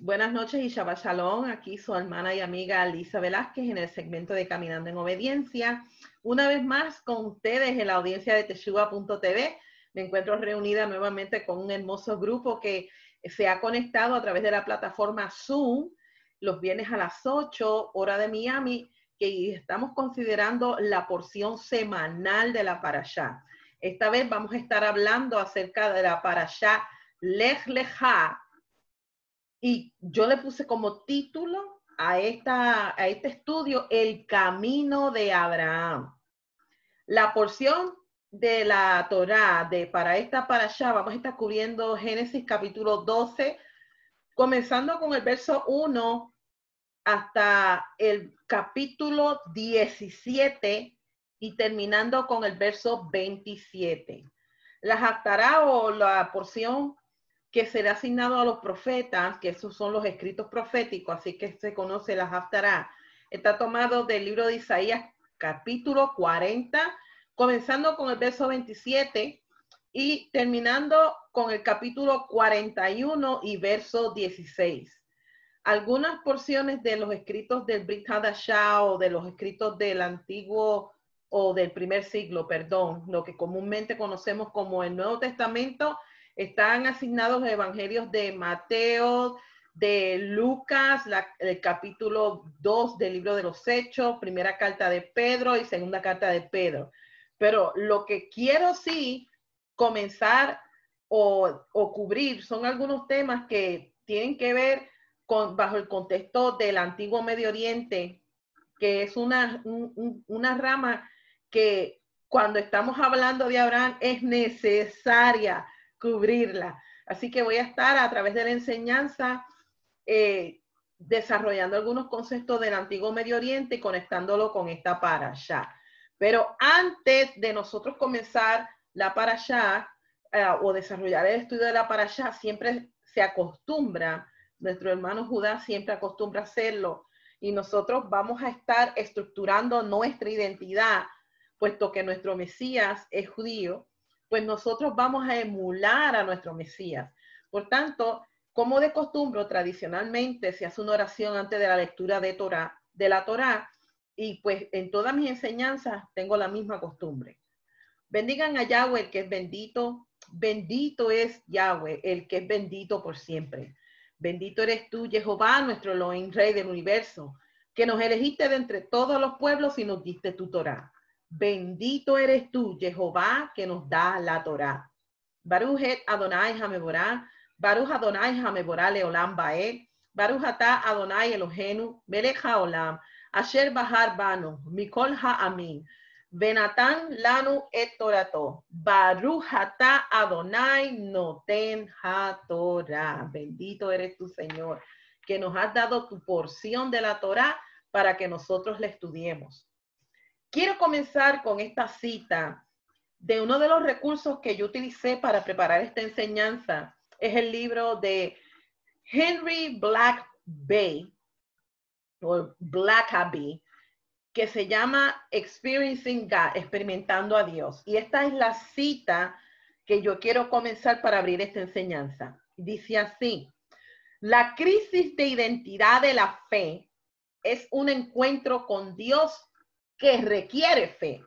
Buenas noches y Shabbat Shalom. Aquí su hermana y amiga Lisa Velázquez en el segmento de Caminando en Obediencia. Una vez más con ustedes en la audiencia de Teshuva.tv. Me encuentro reunida nuevamente con un hermoso grupo que se ha conectado a través de la plataforma Zoom los viernes a las 8, hora de Miami, que estamos considerando la porción semanal de la Parashá. Esta vez vamos a estar hablando acerca de la Parashá Lech Lechá. Y yo le puse como título a este estudio El camino de Abraham. La porción de la Torá para esta parashá vamos a estar cubriendo Génesis capítulo 12, comenzando con el verso 1 hasta el capítulo 17 y terminando con el verso 27. La Haftará o la porción que será asignado a los profetas, que esos son los escritos proféticos, así que se conoce la Haftará, está tomado del libro de Isaías capítulo 40, comenzando con el verso 27 y terminando con el capítulo 41 y verso 16. Algunas porciones de los escritos del Brit Hadashah o de los escritos del antiguo o del primer siglo, perdón, lo que comúnmente conocemos como el Nuevo Testamento, están asignados los evangelios de Mateo, de Lucas, el capítulo 2 del libro de los Hechos, primera carta de Pedro y segunda carta de Pedro. Pero lo que quiero sí comenzar o cubrir son algunos temas que tienen que ver bajo el contexto del antiguo Medio Oriente, que es una rama que cuando estamos hablando de Abraham es necesaria cubrirla. Así que voy a estar a través de la enseñanza desarrollando algunos conceptos del antiguo Medio Oriente y conectándolo con esta parashá. Pero antes de nosotros comenzar la parashá o desarrollar el estudio de la parashá, siempre se acostumbra, nuestro hermano Judá siempre acostumbra a hacerlo, y nosotros vamos a estar estructurando nuestra identidad, puesto que nuestro Mesías es judío, pues nosotros vamos a emular a nuestro Mesías. Por tanto, como de costumbre, tradicionalmente se hace una oración antes de la lectura de la Torá, y pues en todas mis enseñanzas tengo la misma costumbre. Bendigan a Yahweh, el que es bendito. Bendito es Yahweh, el que es bendito por siempre. Bendito eres tú, Jehová, nuestro Elohim, Rey del universo, que nos elegiste de entre todos los pueblos y nos diste tu Torá. Bendito eres tú, Jehová, que nos da la Torá. Baruch et Adonai Hameborá, Baruch Adonai Hameborá Leolam Bae, Baruch Atah Adonai Elohenu, Melech HaOlam, Asher Bahar Banu, Mikol HaAmin, Benatán lanu et torato. Baruch atah Adonai noten ha-Torah. Bendito eres tu Señor, que nos has dado tu porción de la Torah para que nosotros la estudiemos. Quiero comenzar con esta cita de uno de los recursos que yo utilicé para preparar esta enseñanza. Es el libro de Henry Blackaby, o Blackaby, que se llama Experiencing God, experimentando a Dios. Y esta es la cita que yo quiero comenzar para abrir esta enseñanza. Dice así: la crisis de identidad de la fe es un encuentro con Dios que requiere fe.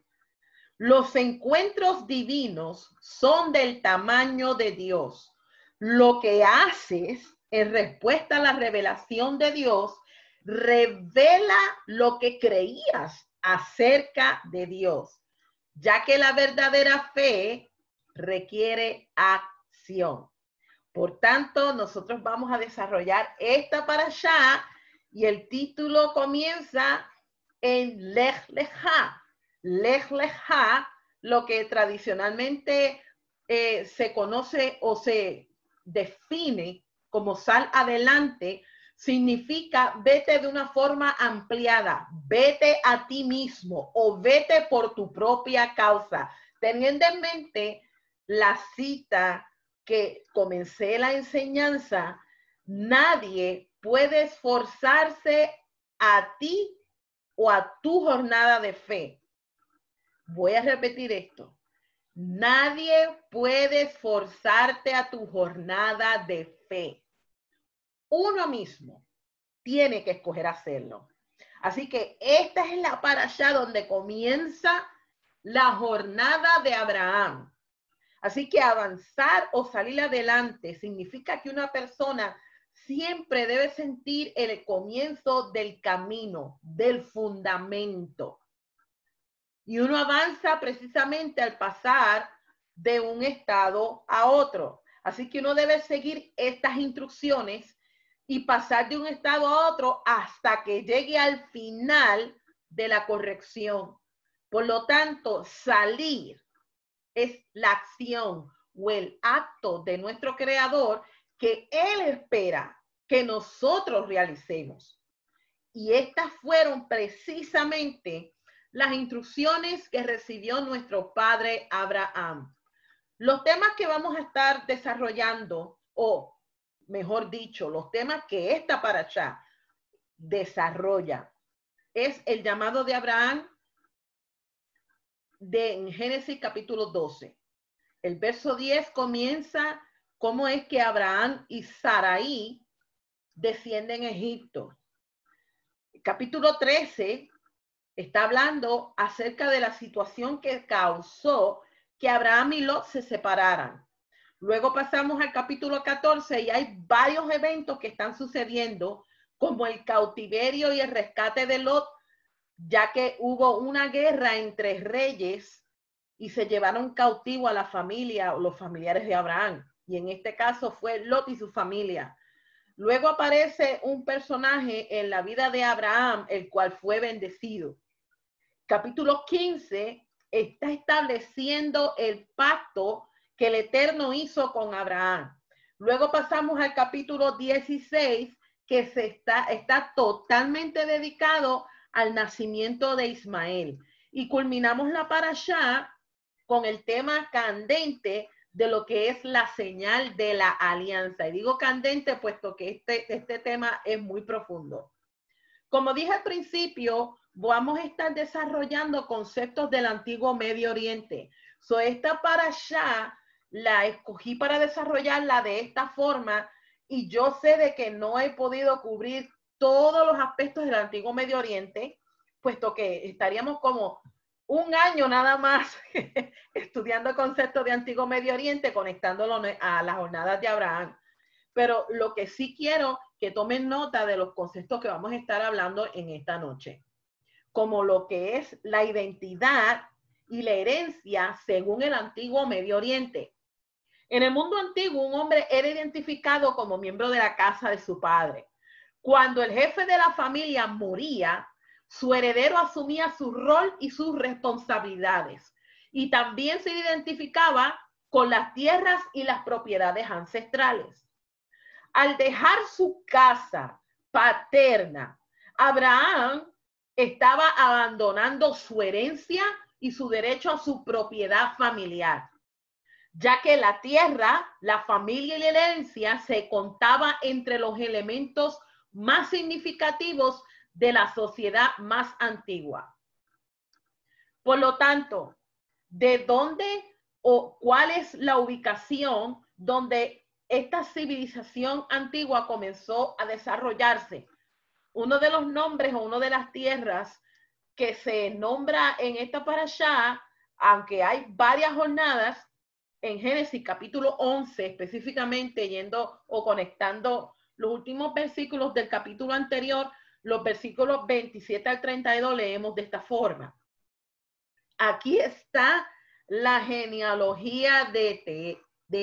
Los encuentros divinos son del tamaño de Dios. Lo que haces en respuesta a la revelación de Dios revela lo que creías acerca de Dios, ya que la verdadera fe requiere acción. Por tanto, nosotros vamos a desarrollar esta parashá y el título comienza en Lech Lechá. Lech Lechá, lo que tradicionalmente se conoce o se define como sal adelante, significa vete de una forma ampliada, vete a ti mismo o vete por tu propia causa, teniendo en mente la cita que comencé la enseñanza. Nadie puede esforzarse a ti o a tu jornada de fe. Voy a repetir esto. Nadie puede esforzarte a tu jornada de fe. uno mismo tiene que escoger hacerlo. Así que esta es la parashá donde comienza la jornada de Abraham. Así que avanzar o salir adelante significa que una persona siempre debe sentir el comienzo del camino, del fundamento. Y uno avanza precisamente al pasar de un estado a otro. Así que uno debe seguir estas instrucciones y pasar de un estado a otro hasta que llegue al final de la corrección. Por lo tanto, salir es la acción o el acto de nuestro Creador que Él espera que nosotros realicemos. Y estas fueron precisamente las instrucciones que recibió nuestro padre Abraham. Los temas que vamos a estar desarrollando, o mejor dicho, los temas que esta parashá desarrolla, es el llamado de Abraham en Génesis capítulo 12. El verso 10 comienza cómo es que Abraham y Sarai descienden a Egipto. El capítulo 13 está hablando acerca de la situación que causó que Abraham y Lot se separaran. Luego pasamos al capítulo 14 y hay varios eventos que están sucediendo, como el cautiverio y el rescate de Lot, ya que hubo una guerra entre reyes y se llevaron cautivo a la familia o los familiares de Abraham. Y en este caso fue Lot y su familia. Luego aparece un personaje en la vida de Abraham, el cual fue bendecido. Capítulo 15 está estableciendo el pacto que el Eterno hizo con Abraham. Luego pasamos al capítulo 16, que está totalmente dedicado al nacimiento de Ismael. Y culminamos la parashá con el tema candente de lo que es la señal de la alianza. Y digo candente puesto que este tema es muy profundo. Como dije al principio, vamos a estar desarrollando conceptos del antiguo Medio Oriente. Esta parashá la escogí para desarrollarla de esta forma y yo sé de que no he podido cubrir todos los aspectos del antiguo Medio Oriente, puesto que estaríamos como un año nada más estudiando conceptos de antiguo Medio Oriente, conectándolo a las jornadas de Abraham. Pero lo que sí quiero que tomen nota de los conceptos que vamos a estar hablando en esta noche, como lo que es la identidad y la herencia según el antiguo Medio Oriente. En el mundo antiguo, un hombre era identificado como miembro de la casa de su padre. Cuando el jefe de la familia moría, su heredero asumía su rol y sus responsabilidades. Y también se identificaba con las tierras y las propiedades ancestrales. Al dejar su casa paterna, Abraham estaba abandonando su herencia y su derecho a su propiedad familiar, ya que la tierra, la familia y la herencia se contaba entre los elementos más significativos de la sociedad más antigua. Por lo tanto, ¿de dónde o cuál es la ubicación donde esta civilización antigua comenzó a desarrollarse? Uno de los nombres o una de las tierras que se nombra en esta parashá, aunque hay varias jornadas, en Génesis capítulo 11, específicamente yendo o conectando los últimos versículos del capítulo anterior, los versículos 27 al 32, leemos de esta forma. Aquí está la genealogía de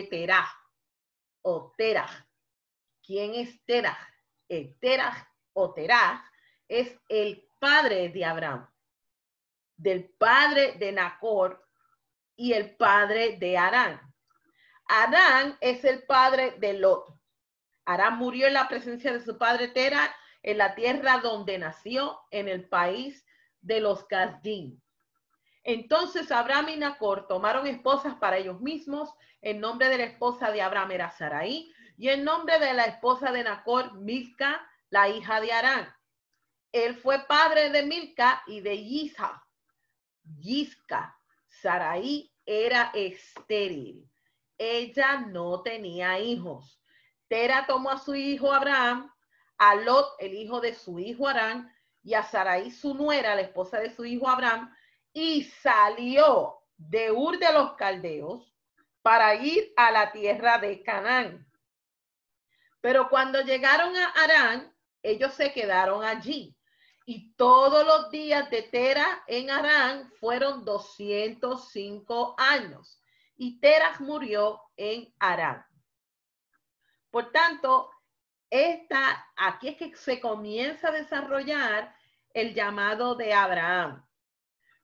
Terah o Terah. ¿Quién es Terah? El Terah o Terah es el padre de Abraham, del padre de Nacor y el padre de Harán. Harán es el padre de Lot. Harán murió en la presencia de su padre Terah en la tierra donde nació, en el país de los Casdim. Entonces Abraham y Nacor tomaron esposas para ellos mismos. El nombre de la esposa de Abraham era Sarai y el nombre de la esposa de Nacor, Milca, la hija de Harán. Él fue padre de Milca y de Yisca. Sarai era estéril. Ella no tenía hijos. Tera tomó a su hijo Abraham, a Lot, el hijo de su hijo Harán, y a Sarai, su nuera, la esposa de su hijo Abraham, y salió de Ur de los Caldeos para ir a la tierra de Canaán. Pero cuando llegaron a Harán, ellos se quedaron allí. Y todos los días de Tera en Harán fueron 205 años. Y Tera murió en Harán. Por tanto, aquí es que se comienza a desarrollar el llamado de Abraham.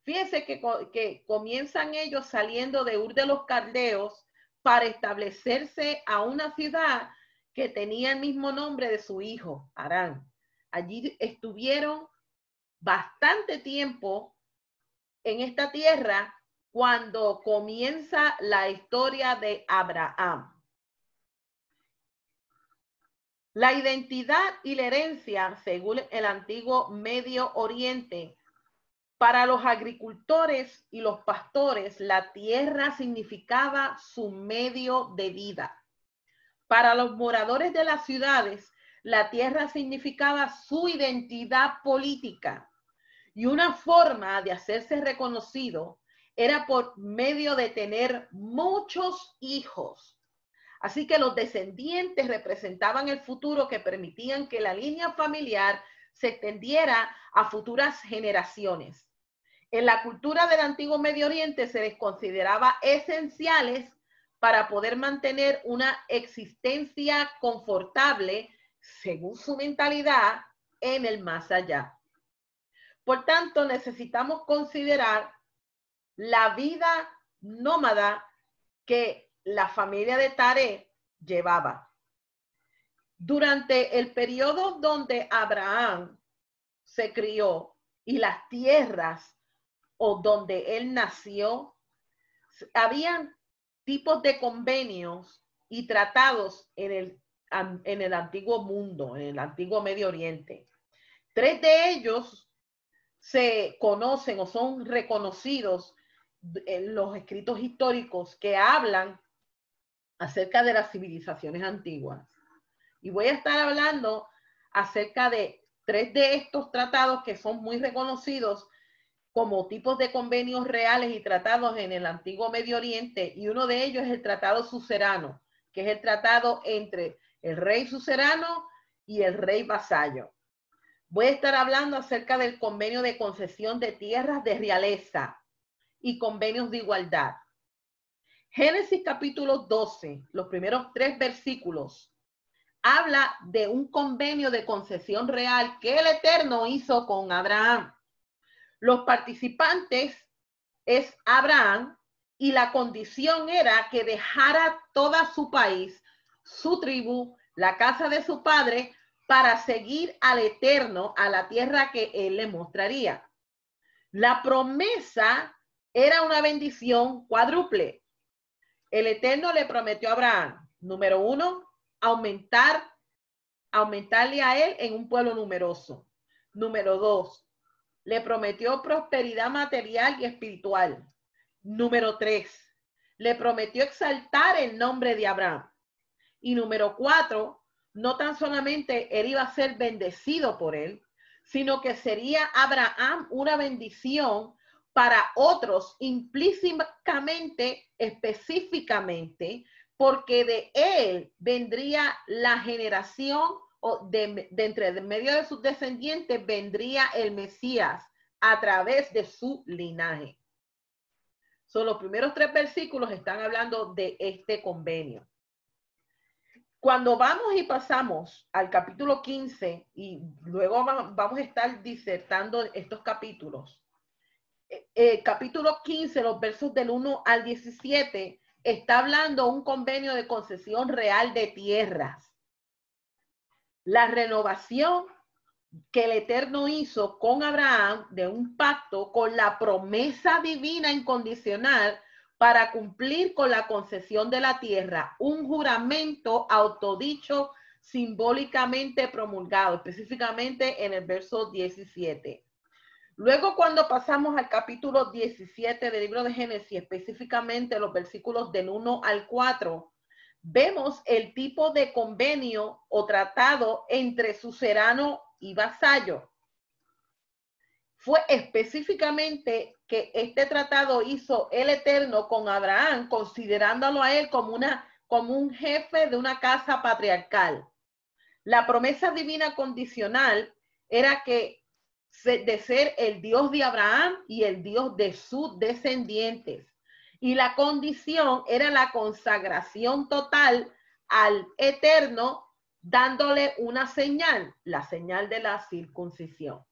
Fíjense que comienzan ellos saliendo de Ur de los Caldeos para establecerse a una ciudad que tenía el mismo nombre de su hijo, Harán. Allí estuvieron bastante tiempo en esta tierra cuando comienza la historia de Abraham. La identidad y la herencia, según el antiguo Medio Oriente, para los agricultores y los pastores, la tierra significaba su medio de vida. Para los moradores de las ciudades, la tierra significaba su identidad política. Y una forma de hacerse reconocido era por medio de tener muchos hijos. Así que los descendientes representaban el futuro que permitían que la línea familiar se extendiera a futuras generaciones. En la cultura del antiguo Medio Oriente se les consideraba esenciales para poder mantener una existencia confortable, según su mentalidad, en el más allá. Por tanto, necesitamos considerar la vida nómada que la familia de Taré llevaba. Durante el periodo donde Abraham se crió y las tierras o donde él nació, habían tipos de convenios y tratados en el antiguo mundo, en el antiguo Medio Oriente. 3 de ellos se conocen o son reconocidos en los escritos históricos que hablan acerca de las civilizaciones antiguas. Y voy a estar hablando acerca de 3 de estos tratados que son muy reconocidos como tipos de convenios reales y tratados en el antiguo Medio Oriente, y uno de ellos es el Tratado Sucerano, que es el tratado entre el rey suzerano y el rey vasallo. Voy a estar hablando acerca del convenio de concesión de tierras de realeza y convenios de igualdad. Génesis capítulo 12, los primeros 3 versículos, habla de un convenio de concesión real que el Eterno hizo con Abraham. Los participantes es Abraham y la condición era que dejara toda su país, su tribu, la casa de su padre, para seguir al Eterno a la tierra que él le mostraría. La promesa era una bendición cuádruple. El Eterno le prometió a Abraham, número 1, aumentarle a él en un pueblo numeroso. Número 2, le prometió prosperidad material y espiritual. Número 3, le prometió exaltar el nombre de Abraham. Y número 4, no tan solamente él iba a ser bendecido por él, sino que sería Abraham una bendición para otros implícitamente, específicamente, porque de él vendría la generación o de entre medio de sus descendientes vendría el Mesías a través de su linaje. Son los primeros 3 versículos están hablando de este convenio. Cuando vamos y pasamos al capítulo 15 y luego vamos a estar disertando estos capítulos, capítulo 15, los versos del 1 al 17, está hablando un convenio de concesión real de tierras. La renovación que el Eterno hizo con Abraham de un pacto con la promesa divina incondicional para cumplir con la concesión de la tierra, un juramento autodicho simbólicamente promulgado, específicamente en el verso 17. Luego, cuando pasamos al capítulo 17 del libro de Génesis, específicamente los versículos del 1 al 4, vemos el tipo de convenio o tratado entre suzerano y vasallo. Fue específicamente que este tratado hizo el Eterno con Abraham, considerándolo a él como un jefe de una casa patriarcal. La promesa divina condicional era que de ser el Dios de Abraham y el Dios de sus descendientes. Y la condición era la consagración total al Eterno, dándole una señal, la señal de la circuncisión.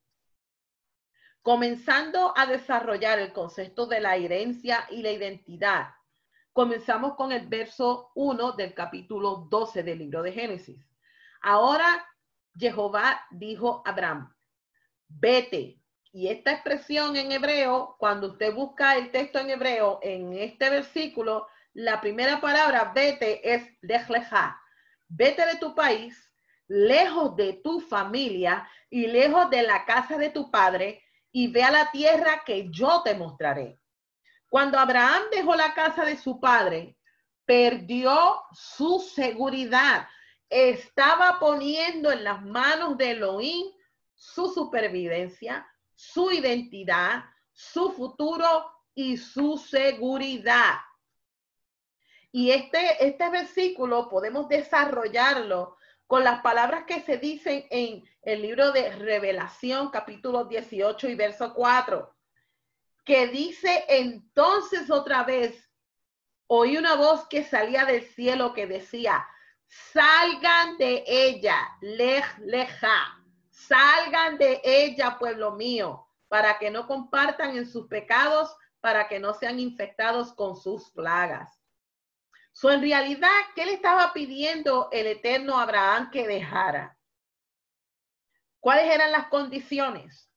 Comenzando a desarrollar el concepto de la herencia y la identidad, comenzamos con el verso 1 del capítulo 12 del libro de Génesis. Ahora Jehová dijo a Abraham, vete. Y esta expresión en hebreo, cuando usted busca el texto en hebreo, en este versículo, la primera palabra vete es lech lecha. Vete de tu país, lejos de tu familia y lejos de la casa de tu padre, y ve a la tierra que yo te mostraré. Cuando Abraham dejó la casa de su padre, perdió su seguridad. Estaba poniendo en las manos de Elohim su supervivencia, su identidad, su futuro y su seguridad. Y este versículo podemos desarrollarlo con las palabras que se dicen en el libro de Revelación, capítulo 18 y verso 4, que dice entonces otra vez, oí una voz que salía del cielo que decía, salgan de ella, lech lecha, salgan de ella, pueblo mío, para que no compartan en sus pecados, para que no sean infectados con sus plagas. En realidad, ¿qué le estaba pidiendo el Eterno a Abraham que dejara? ¿Cuáles eran las condiciones?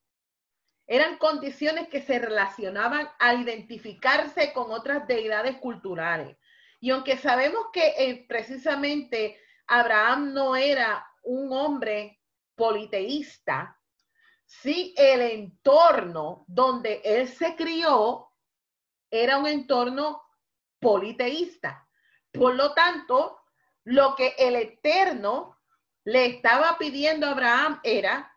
Eran condiciones que se relacionaban a identificarse con otras deidades culturales. Y aunque sabemos que precisamente Abraham no era un hombre politeísta, sí el entorno donde él se crió era un entorno politeísta. Por lo tanto, lo que el Eterno le estaba pidiendo a Abraham era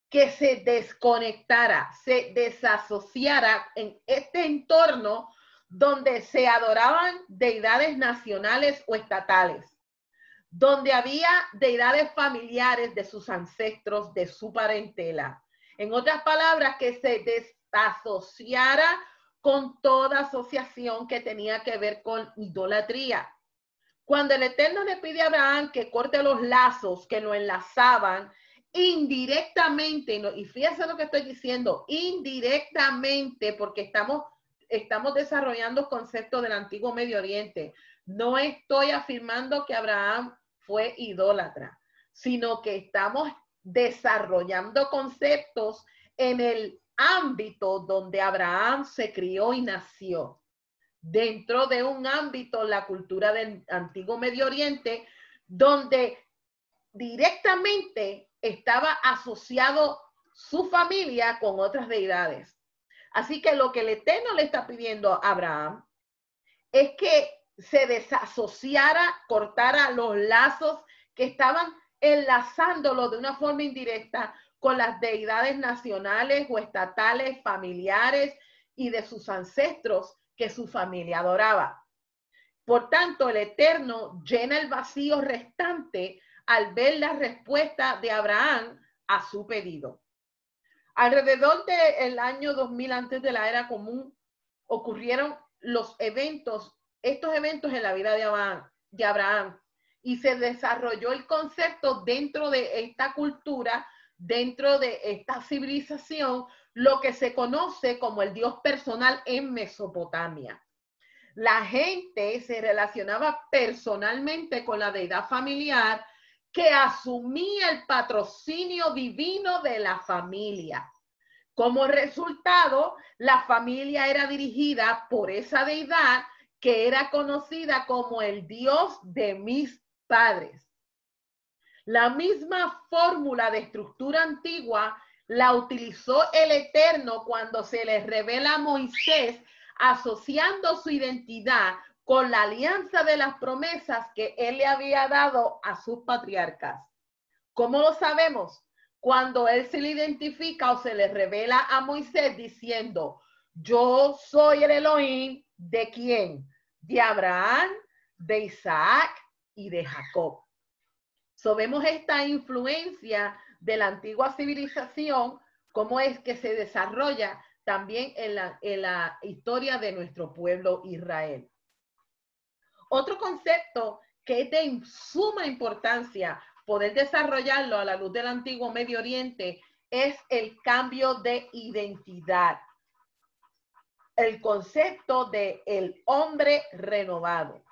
que se desconectara, se desasociara en este entorno donde se adoraban deidades nacionales o estatales, donde había deidades familiares de sus ancestros, de su parentela. En otras palabras, que se desasociara con toda asociación que tenía que ver con idolatría. Cuando el Eterno le pide a Abraham que corte los lazos que lo enlazaban, indirectamente, y fíjense lo que estoy diciendo, indirectamente, porque estamos desarrollando conceptos del antiguo Medio Oriente. No estoy afirmando que Abraham fue idólatra, sino que estamos desarrollando conceptos en el ámbito donde Abraham se crió y nació. Dentro de un ámbito, la cultura del antiguo Medio Oriente, donde directamente estaba asociado su familia con otras deidades. Así que lo que el Eterno le está pidiendo a Abraham es que se desasociara, cortara los lazos que estaban enlazándolo de una forma indirecta con las deidades nacionales o estatales, familiares y de sus ancestros que su familia adoraba. Por tanto, el Eterno llena el vacío restante al ver la respuesta de Abraham a su pedido. Alrededor del año 2000 antes de la era común ocurrieron estos eventos en la vida de Abraham, y se desarrolló el concepto dentro de esta cultura, dentro de esta civilización, lo que se conoce como el Dios personal en Mesopotamia. La gente se relacionaba personalmente con la deidad familiar que asumía el patrocinio divino de la familia. Como resultado, la familia era dirigida por esa deidad que era conocida como el Dios de mis padres. La misma fórmula de estructura antigua la utilizó el Eterno cuando se le revela a Moisés, asociando su identidad con la alianza de las promesas que él le había dado a sus patriarcas. ¿Cómo lo sabemos? Cuando él se le identifica o se le revela a Moisés diciendo, yo soy el Elohim, ¿de quién? De Abraham, de Isaac y de Jacob. So, vemos esta influencia de la antigua civilización, cómo es que se desarrolla también en la historia de nuestro pueblo Israel. Otro concepto que es de suma importancia poder desarrollarlo a la luz del antiguo Medio Oriente es el cambio de identidad. El concepto de el hombre renovado.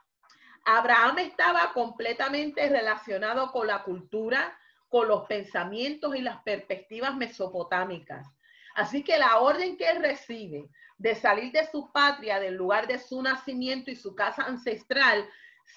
Abraham estaba completamente relacionado con la cultura, con los pensamientos y las perspectivas mesopotámicas. Así que la orden que él recibe de salir de su patria, del lugar de su nacimiento y su casa ancestral,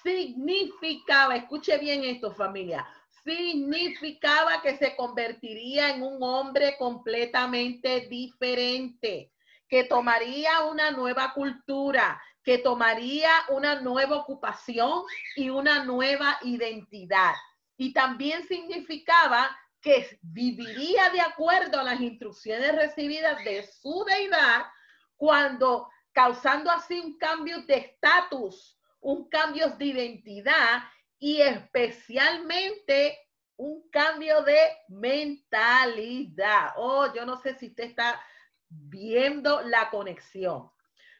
significaba, escuche bien esto, familia, significaba que se convertiría en un hombre completamente diferente, que tomaría una nueva cultura, que tomaría una nueva ocupación y una nueva identidad. Y también significaba que viviría de acuerdo a las instrucciones recibidas de su deidad, cuando causando así un cambio de estatus, un cambio de identidad y especialmente un cambio de mentalidad. Oh, yo no sé si usted está viendo la conexión.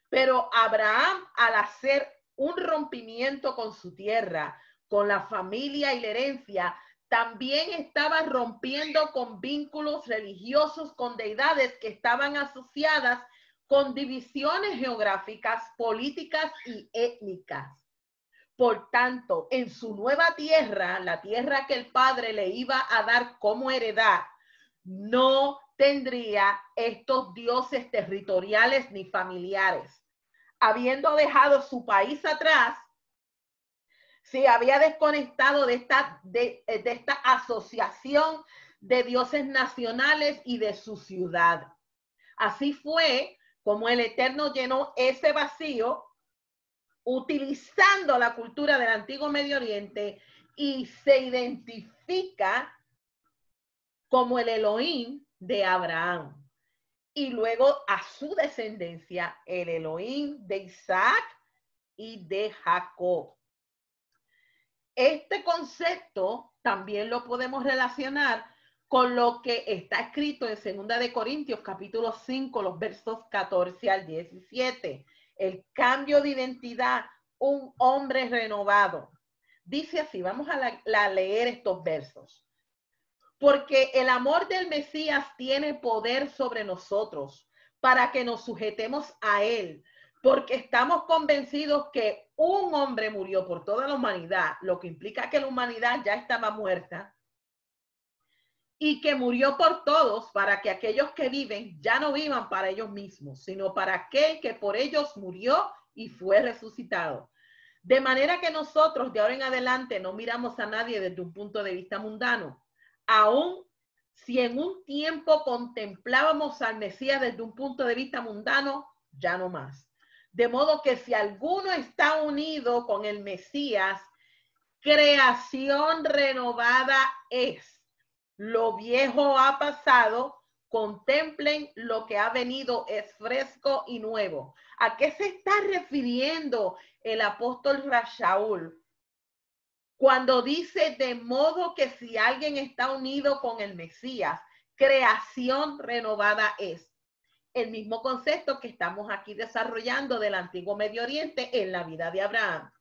Pero Abraham, al hacer un rompimiento con su tierra, con la familia y la herencia, también estaba rompiendo con vínculos religiosos, con deidades que estaban asociadas con divisiones geográficas, políticas y étnicas. Por tanto, en su nueva tierra, la tierra que el padre le iba a dar como heredad, no tendría estos dioses territoriales ni familiares. Habiendo dejado su país atrás, se había desconectado de esta asociación de dioses nacionales y de su ciudad. Así fue como el Eterno llenó ese vacío utilizando la cultura del antiguo Medio Oriente y se identifica como el Elohim de Abraham. Y luego a su descendencia, el Elohim de Isaac y de Jacob. Este concepto también lo podemos relacionar con lo que está escrito en 2 de Corintios, capítulo 5, los versos 14 al 17. El cambio de identidad, un hombre renovado. Dice así, vamos a leer estos versos. Porque el amor del Mesías tiene poder sobre nosotros para que nos sujetemos a él, porque estamos convencidos que un hombre murió por toda la humanidad, lo que implica que la humanidad ya estaba muerta, y que murió por todos para que aquellos que viven ya no vivan para ellos mismos, sino para aquel que por ellos murió y fue resucitado. De manera que nosotros de ahora en adelante no miramos a nadie desde un punto de vista mundano. Aún si en un tiempo contemplábamos al Mesías desde un punto de vista mundano, ya no más. De modo que si alguno está unido con el Mesías, creación renovada es. Lo viejo ha pasado, contemplen lo que ha venido, es fresco y nuevo. ¿A qué se está refiriendo el apóstol Rashaul cuando dice de modo que si alguien está unido con el Mesías, creación renovada es? El mismo concepto que estamos aquí desarrollando del antiguo Medio Oriente en la vida de Abraham.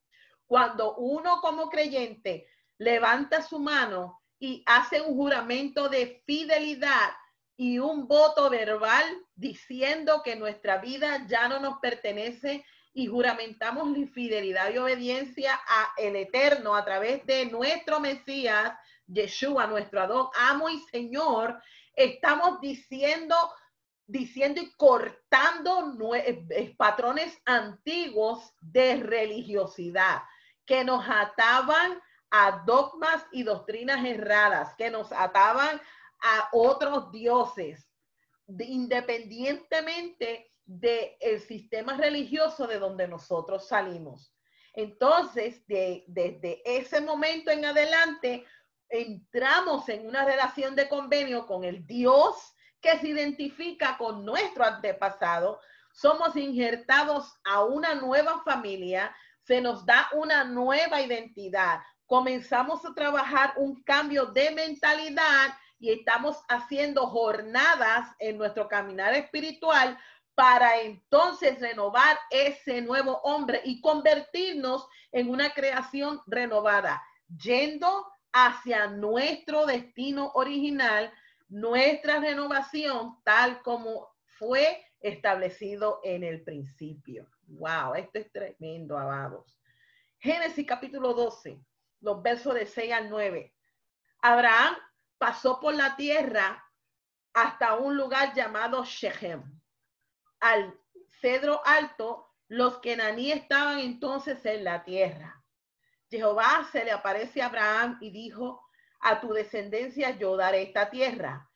Cuando uno como creyente levanta su mano y hace un juramento de fidelidad y un voto verbal diciendo que nuestra vida ya no nos pertenece y juramentamos la fidelidad y obediencia a el Eterno a través de nuestro Mesías, Yeshua, nuestro amo y Señor, estamos diciendo y cortando patrones antiguos de religiosidad que nos ataban a dogmas y doctrinas erradas, que nos ataban a otros dioses, independientemente del sistema religioso de donde nosotros salimos. Entonces, desde ese momento en adelante, entramos en una relación de convenio con el Dios que se identifica con nuestro antepasado. Somos injertados a una nueva familia, se nos da una nueva identidad. Comenzamos a trabajar un cambio de mentalidad y estamos haciendo jornadas en nuestro caminar espiritual para entonces renovar ese nuevo hombre y convertirnos en una creación renovada, yendo hacia nuestro destino original, nuestra renovación tal como fue establecido en el principio. Wow, esto es tremendo, amados. Génesis capítulo 12, los versos de 6 al 9. Abraham pasó por la tierra hasta un lugar llamado Shechem. Al cedro alto, los kenaní estaban entonces en la tierra. Jehová se le aparece a Abraham y dijo: a tu descendencia yo daré esta tierra.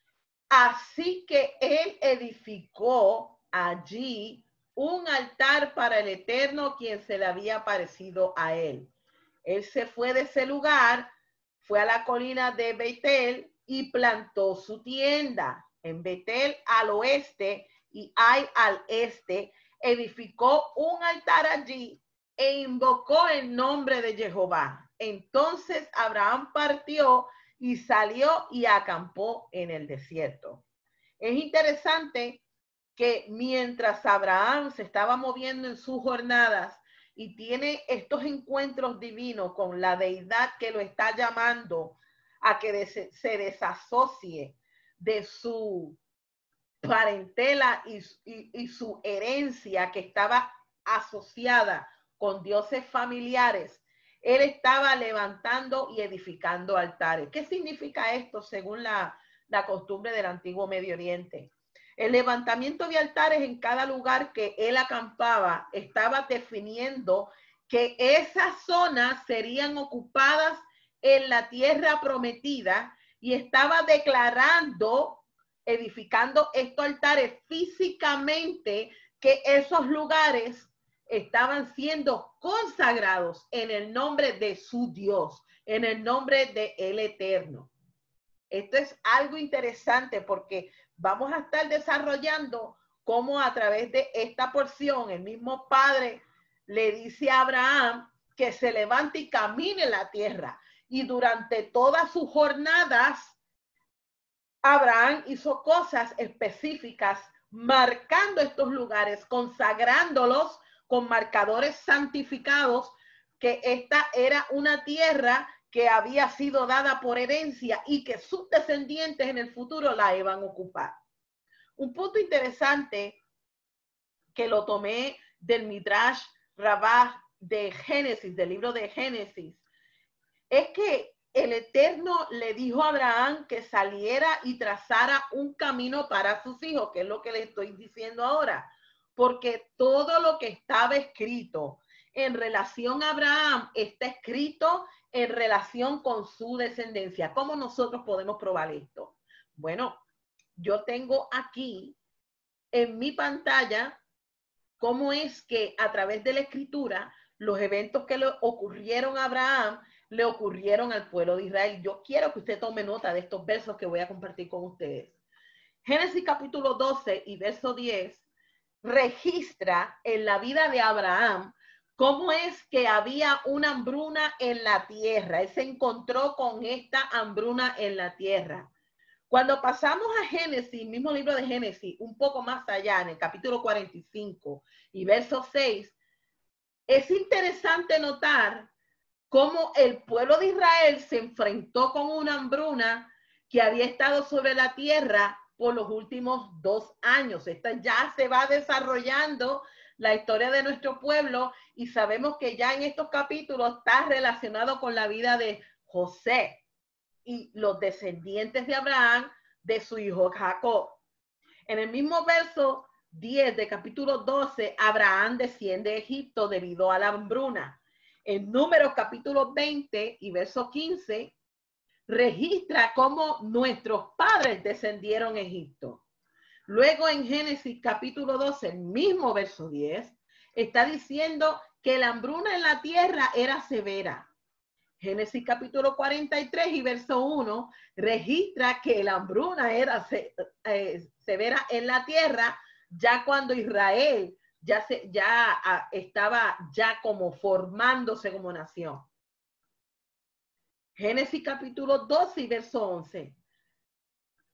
Así que él edificó allí un altar para el Eterno, quien se le había aparecido a él. Él se fue de ese lugar, fue a la colina de Betel y plantó su tienda. En Betel al oeste y Ai al este, edificó un altar allí e invocó el nombre de Jehová. Entonces Abraham partió y salió y acampó en el desierto. Es interesante que mientras Abraham se estaba moviendo en sus jornadas y tiene estos encuentros divinos con la deidad que lo está llamando a que se desasocie de su parentela y su herencia que estaba asociada con dioses familiares, él estaba levantando y edificando altares. ¿Qué significa esto según la costumbre del antiguo Medio Oriente? El levantamiento de altares en cada lugar que él acampaba estaba definiendo que esas zonas serían ocupadas en la tierra prometida y estaba declarando, edificando estos altares físicamente, que esos lugares estaban siendo consagrados en el nombre de su Dios, en el nombre de el Eterno. Esto es algo interesante porque vamos a estar desarrollando cómo a través de esta porción el mismo Padre le dice a Abraham que se levante y camine en la tierra. Y durante todas sus jornadas, Abraham hizo cosas específicas, marcando estos lugares, consagrándolos con marcadores santificados, que esta era una tierra que había sido dada por herencia y que sus descendientes en el futuro la iban a ocupar. Un punto interesante que lo tomé del Midrash Rabbah de Génesis, del libro de Génesis, es que el Eterno le dijo a Abraham que saliera y trazara un camino para sus hijos, que es lo que le estoy diciendo ahora, porque todo lo que estaba escrito en relación a Abraham está escrito en relación con su descendencia. ¿Cómo nosotros podemos probar esto? Bueno, yo tengo aquí en mi pantalla cómo es que a través de la escritura los eventos que le ocurrieron a Abraham le ocurrieron al pueblo de Israel. Yo quiero que usted tome nota de estos versos que voy a compartir con ustedes. Génesis capítulo 12 y verso 10 registra en la vida de Abraham cómo es que había una hambruna en la tierra. Él se encontró con esta hambruna en la tierra. Cuando pasamos a Génesis, mismo libro de Génesis, un poco más allá, en el capítulo 45 y verso 6, es interesante notar cómo el pueblo de Israel se enfrentó con una hambruna que había estado sobre la tierra por los últimos 2 años. Esta ya se va desarrollando la historia de nuestro pueblo y sabemos que ya en estos capítulos está relacionado con la vida de José y los descendientes de Abraham, de su hijo Jacob. En el mismo verso 10 de capítulo 12, Abraham desciende a Egipto debido a la hambruna. En Números capítulo 20 y verso 15, registra cómo nuestros padres descendieron a Egipto. Luego en Génesis capítulo 12, el mismo verso 10, está diciendo que la hambruna en la tierra era severa. Génesis capítulo 43 y verso 1 registra que la hambruna era severa en la tierra ya cuando Israel ya estaba ya como formándose como nación. Génesis capítulo 12 y verso 11.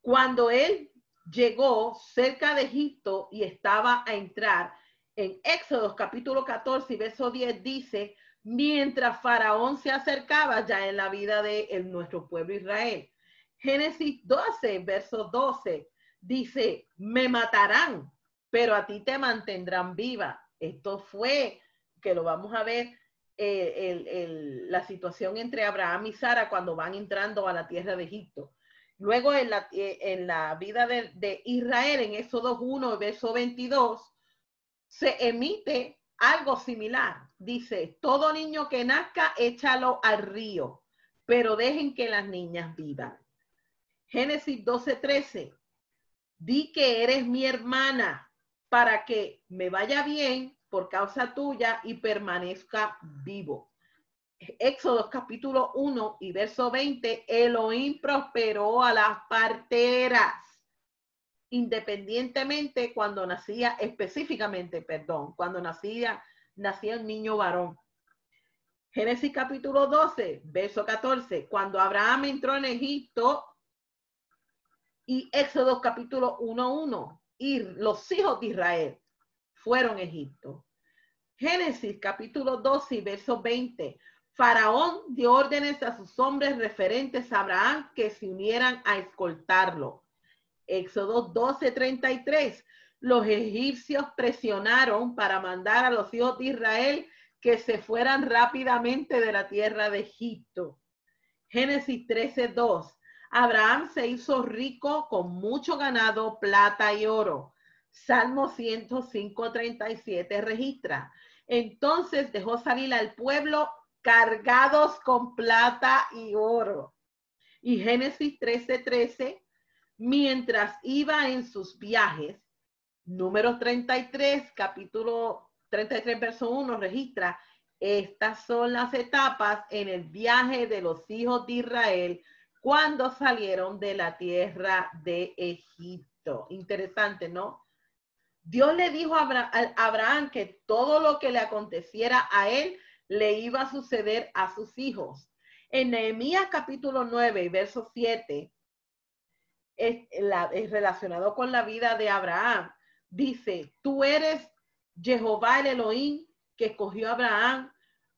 Cuando él llegó cerca de Egipto y estaba a entrar, en Éxodo capítulo 14 y verso 10 dice, mientras Faraón se acercaba ya en la vida de nuestro pueblo Israel. Génesis 12, verso 12 dice, me matarán, pero a ti te mantendrán viva. Esto fue, que lo vamos a ver, la situación entre Abraham y Sara cuando van entrando a la tierra de Egipto. Luego en la vida de Israel, en Éxodo 1, verso 22, se emite algo similar. Dice, todo niño que nazca, échalo al río, pero dejen que las niñas vivan. Génesis 12:13, di que eres mi hermana para que me vaya bien por causa tuya y permanezca vivo. Éxodo capítulo 1 y verso 20, Elohim prosperó a las parteras independientemente cuando nacía, específicamente, perdón, cuando nacía el niño varón. Génesis capítulo 12, verso 14, cuando Abraham entró en Egipto, y Éxodo capítulo 1:1, y los hijos de Israel fueron a Egipto. Génesis capítulo 12 y verso 20, Faraón dio órdenes a sus hombres referentes a Abraham que se unieran a escoltarlo. Éxodo 12:33, los egipcios presionaron para mandar a los hijos de Israel que se fueran rápidamente de la tierra de Egipto. Génesis 13:2, Abraham se hizo rico con mucho ganado, plata y oro. Salmo 105:37 registra, entonces dejó salir al pueblo cargados con plata y oro. Y Génesis 13:13, mientras iba en sus viajes, número 33, capítulo 33, verso 1, registra, estas son las etapas en el viaje de los hijos de Israel cuando salieron de la tierra de Egipto. Interesante, ¿no? Dios le dijo a Abraham que todo lo que le aconteciera a él le iba a suceder a sus hijos. En Nehemías capítulo 9, verso 7, es relacionado con la vida de Abraham. Dice, tú eres Jehová el Elohim que escogió a Abraham,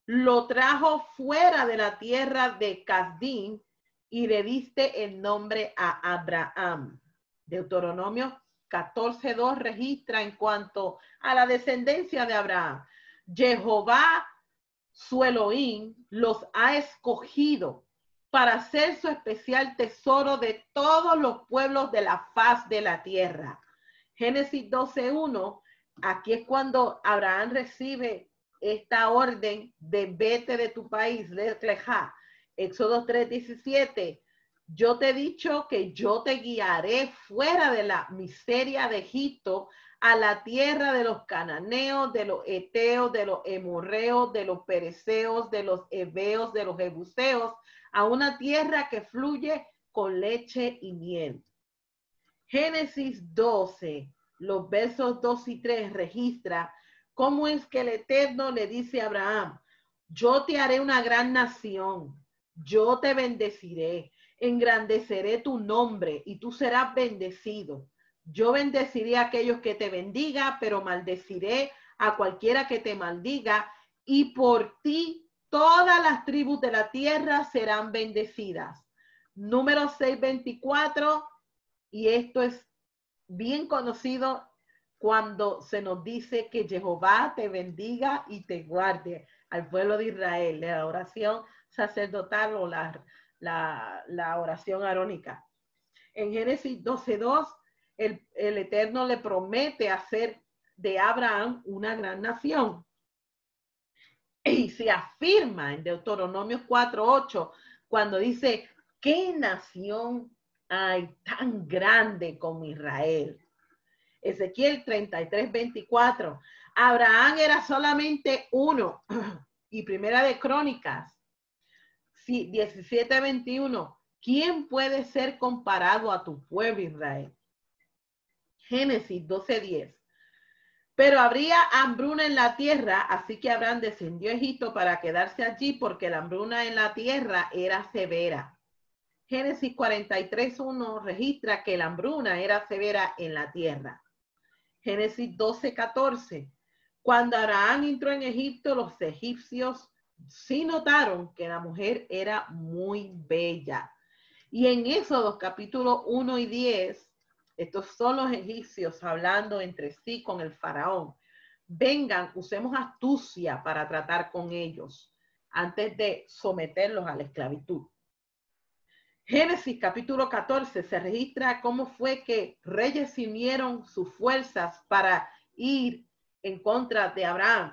lo trajo fuera de la tierra de Casdín y le diste el nombre a Abraham. Deuteronomio 14:2 registra en cuanto a la descendencia de Abraham. Jehová, su Elohim, los ha escogido para ser su especial tesoro de todos los pueblos de la faz de la tierra. Génesis 12:1, aquí es cuando Abraham recibe esta orden de vete de tu país, lejá. Éxodo 3:17, yo te he dicho que yo te guiaré fuera de la miseria de Egipto a la tierra de los cananeos, de los eteos, de los emorreos, de los pereceos, de los heveos, de los jebuseos, a una tierra que fluye con leche y miel. Génesis 12, los versos 2 y 3 registra cómo es que el Eterno le dice a Abraham, yo te haré una gran nación, yo te bendeciré, engrandeceré tu nombre y tú serás bendecido. Yo bendeciré a aquellos que te bendiga, pero maldeciré a cualquiera que te maldiga, y por ti todas las tribus de la tierra serán bendecidas. Número 6:24, y esto es bien conocido cuando se nos dice que Jehová te bendiga y te guarde al pueblo de Israel, la oración sacerdotal o la oración arónica. En Génesis 12:2, el Eterno le promete hacer de Abraham una gran nación. Y se afirma en Deuteronomio 4:8, cuando dice, ¿qué nación hay tan grande como Israel? Ezequiel 33:24, Abraham era solamente uno. Y Primera de Crónicas, 17:21. ¿Quién puede ser comparado a tu pueblo Israel? Génesis 12:10. Pero habría hambruna en la tierra, así que Abraham descendió a Egipto para quedarse allí porque la hambruna en la tierra era severa. Génesis 43:1 registra que la hambruna era severa en la tierra. Génesis 12:14. Cuando Abraham entró en Egipto, los egipcios sí notaron que la mujer era muy bella. Y en Éxodo capítulo 1 y 10, estos son los egipcios hablando entre sí con el faraón. Vengan, usemos astucia para tratar con ellos antes de someterlos a la esclavitud. Génesis capítulo 14 se registra cómo fue que reyes unieron sus fuerzas para ir en contra de Abraham.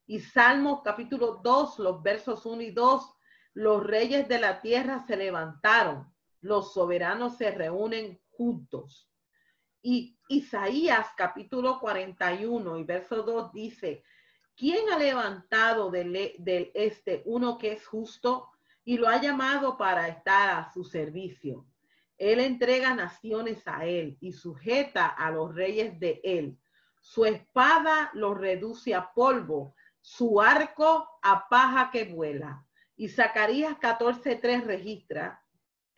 Y Salmos capítulo 2, los versos 1 y 2, los reyes de la tierra se levantaron, los soberanos se reúnen juntos. Y Isaías capítulo 41 y verso 2 dice, ¿quién ha levantado del este uno que es justo y lo ha llamado para estar a su servicio? Él entrega naciones a él y sujeta a los reyes de él. Su espada los reduce a polvo, su arco a paja que vuela. Y Zacarías 14:3 registra,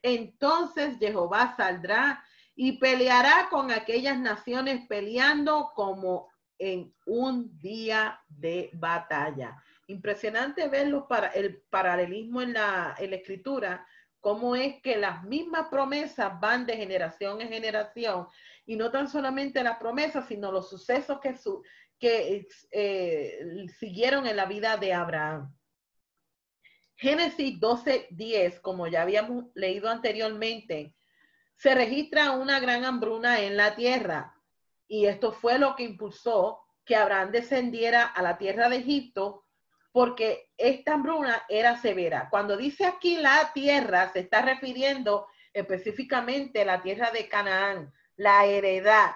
entonces Jehová saldrá y peleará con aquellas naciones peleando como en un día de batalla. Impresionante verlo para el paralelismo en la escritura, cómo es que las mismas promesas van de generación en generación y no tan solamente las promesas, sino los sucesos que siguieron en la vida de Abraham. Génesis 12:10, como ya habíamos leído anteriormente, se registra una gran hambruna en la tierra. Y esto fue lo que impulsó que Abraham descendiera a la tierra de Egipto, porque esta hambruna era severa. Cuando dice aquí la tierra, se está refiriendo específicamente a la tierra de Canaán, la heredad.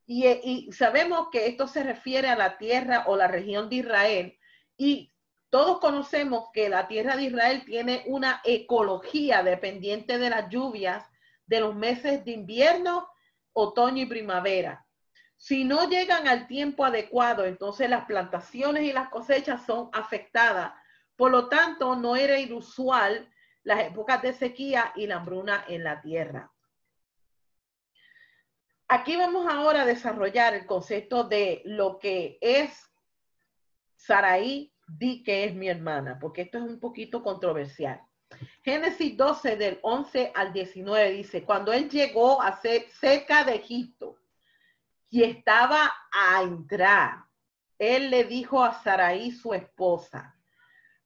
Y sabemos que esto se refiere a la tierra o la región de Israel. Y todos conocemos que la tierra de Israel tiene una ecología dependiente de las lluvias de los meses de invierno, otoño y primavera. Si no llegan al tiempo adecuado, entonces las plantaciones y las cosechas son afectadas. Por lo tanto, no era inusual las épocas de sequía y la hambruna en la tierra. Aquí vamos ahora a desarrollar el concepto de lo que es Sarai, di que es mi hermana, porque esto es un poquito controversial. Génesis 12 del 11 al 19 dice, cuando él llegó a ser cerca de Egipto y estaba a entrar, él le dijo a Sarai, su esposa,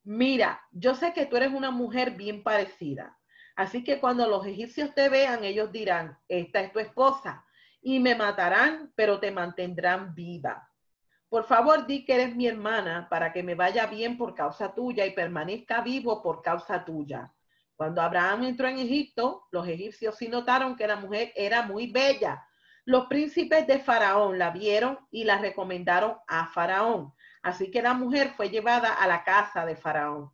mira, yo sé que tú eres una mujer bien parecida, así que cuando los egipcios te vean, ellos dirán, esta es tu esposa, y me matarán, pero te mantendrán viva. Por favor, di que eres mi hermana para que me vaya bien por causa tuya y permanezca vivo por causa tuya. Cuando Abraham entró en Egipto, los egipcios sí notaron que la mujer era muy bella. Los príncipes de Faraón la vieron y la recomendaron a Faraón. Así que la mujer fue llevada a la casa de Faraón.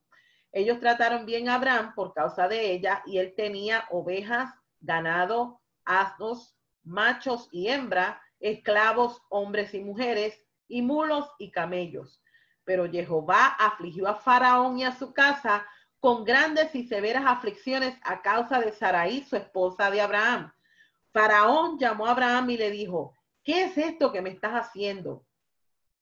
Ellos trataron bien a Abraham por causa de ella y él tenía ovejas, ganado, asnos, machos y hembras, esclavos, hombres y mujeres, y mulos y camellos. Pero Jehová afligió a Faraón y a su casa con grandes y severas aflicciones a causa de Sarai, su esposa de Abraham. Faraón llamó a Abraham y le dijo, ¿qué es esto que me estás haciendo?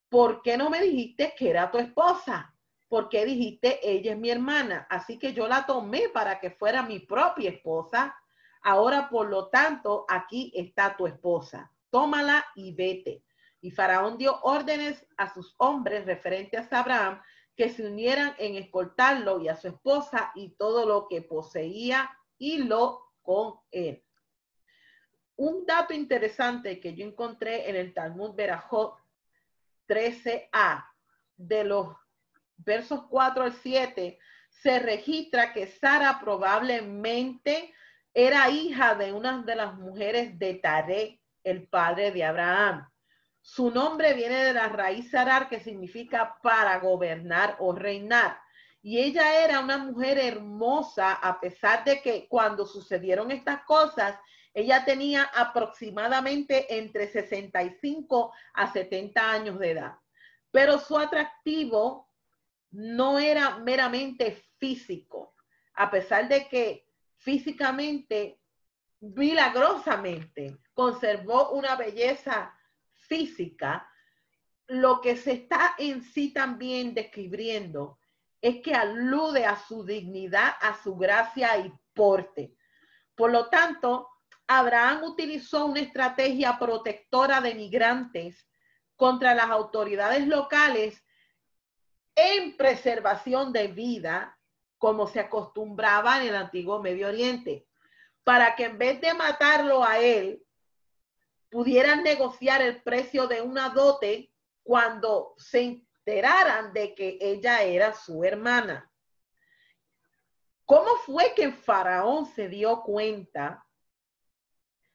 ¿Por qué no me dijiste que era tu esposa? ¿Por qué dijiste, ella es mi hermana? Así que yo la tomé para que fuera mi propia esposa. Ahora, por lo tanto, aquí está tu esposa. Tómala y vete. Y Faraón dio órdenes a sus hombres referentes a Abraham que se unieran en escoltarlo y a su esposa y todo lo que poseía y lo con él. Un dato interesante que yo encontré en el Talmud Berajot 13a, de los versos 4 al 7, se registra que Sara probablemente era hija de una de las mujeres de Taré, el padre de Abraham. Su nombre viene de la raíz Sarar, que significa para gobernar o reinar. Y ella era una mujer hermosa, a pesar de que cuando sucedieron estas cosas, ella tenía aproximadamente entre 65 a 70 años de edad. Pero su atractivo no era meramente físico, a pesar de que físicamente, milagrosamente, conservó una belleza física. Lo que se está en sí también describiendo es que alude a su dignidad, a su gracia y porte. Por lo tanto, Abraham utilizó una estrategia protectora de migrantes contra las autoridades locales en preservación de vida, como se acostumbraba en el antiguo Medio Oriente, para que en vez de matarlo a él, pudieran negociar el precio de una dote cuando se enteraran de que ella era su hermana. ¿Cómo fue que Faraón se dio cuenta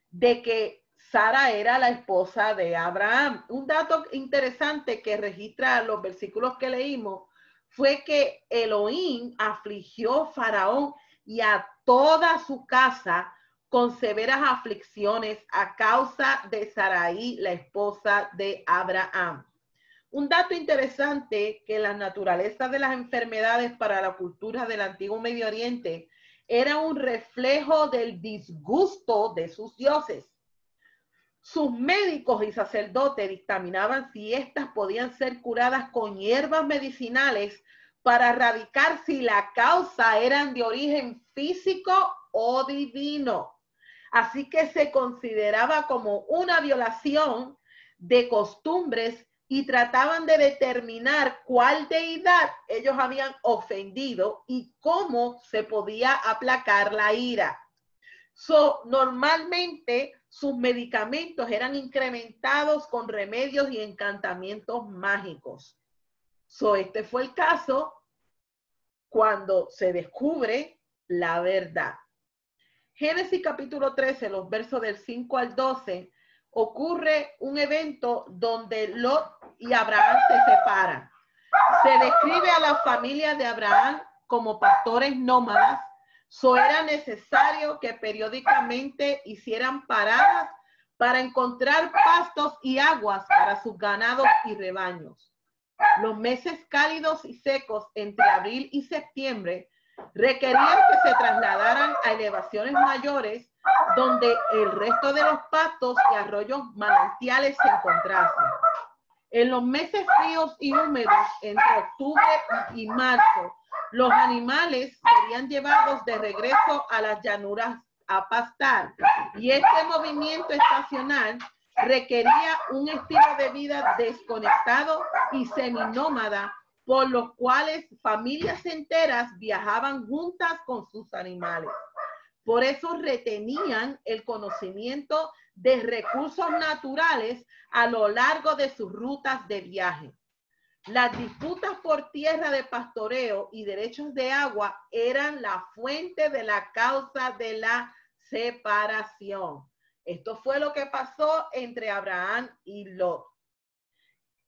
de que Sara era la esposa de Abraham? Un dato interesante que registra los versículos que leímos fue que Elohim afligió a Faraón y a toda su casa con severas aflicciones a causa de Sarai, la esposa de Abraham. Un dato interesante que la naturaleza de las enfermedades para la cultura del antiguo Medio Oriente era un reflejo del disgusto de sus dioses. Sus médicos y sacerdotes dictaminaban si éstas podían ser curadas con hierbas medicinales para erradicar si la causa eran de origen físico o divino. Así que se consideraba como una violación de costumbres y trataban de determinar cuál deidad ellos habían ofendido y cómo se podía aplacar la ira. Normalmente sus medicamentos eran incrementados con remedios y encantamientos mágicos. Este fue el caso cuando se descubre la verdad. Génesis capítulo 13, los versos del 5 al 12, ocurre un evento donde Lot y Abraham se separan. Se describe a la familia de Abraham como pastores nómadas. Era necesario que periódicamente hicieran paradas para encontrar pastos y aguas para sus ganados y rebaños. Los meses cálidos y secos entre abril y septiembre requerían que se trasladaran a elevaciones mayores donde el resto de los pastos y arroyos manantiales se encontrasen. En los meses fríos y húmedos, entre octubre y marzo, los animales serían llevados de regreso a las llanuras a pastar. Y este movimiento estacional requería un estilo de vida desconectado y seminómada, por los cuales familias enteras viajaban juntas con sus animales. Por eso retenían el conocimiento de recursos naturales a lo largo de sus rutas de viaje. Las disputas por tierra de pastoreo y derechos de agua eran la fuente de la causa de la separación. Esto fue lo que pasó entre Abraham y Lot.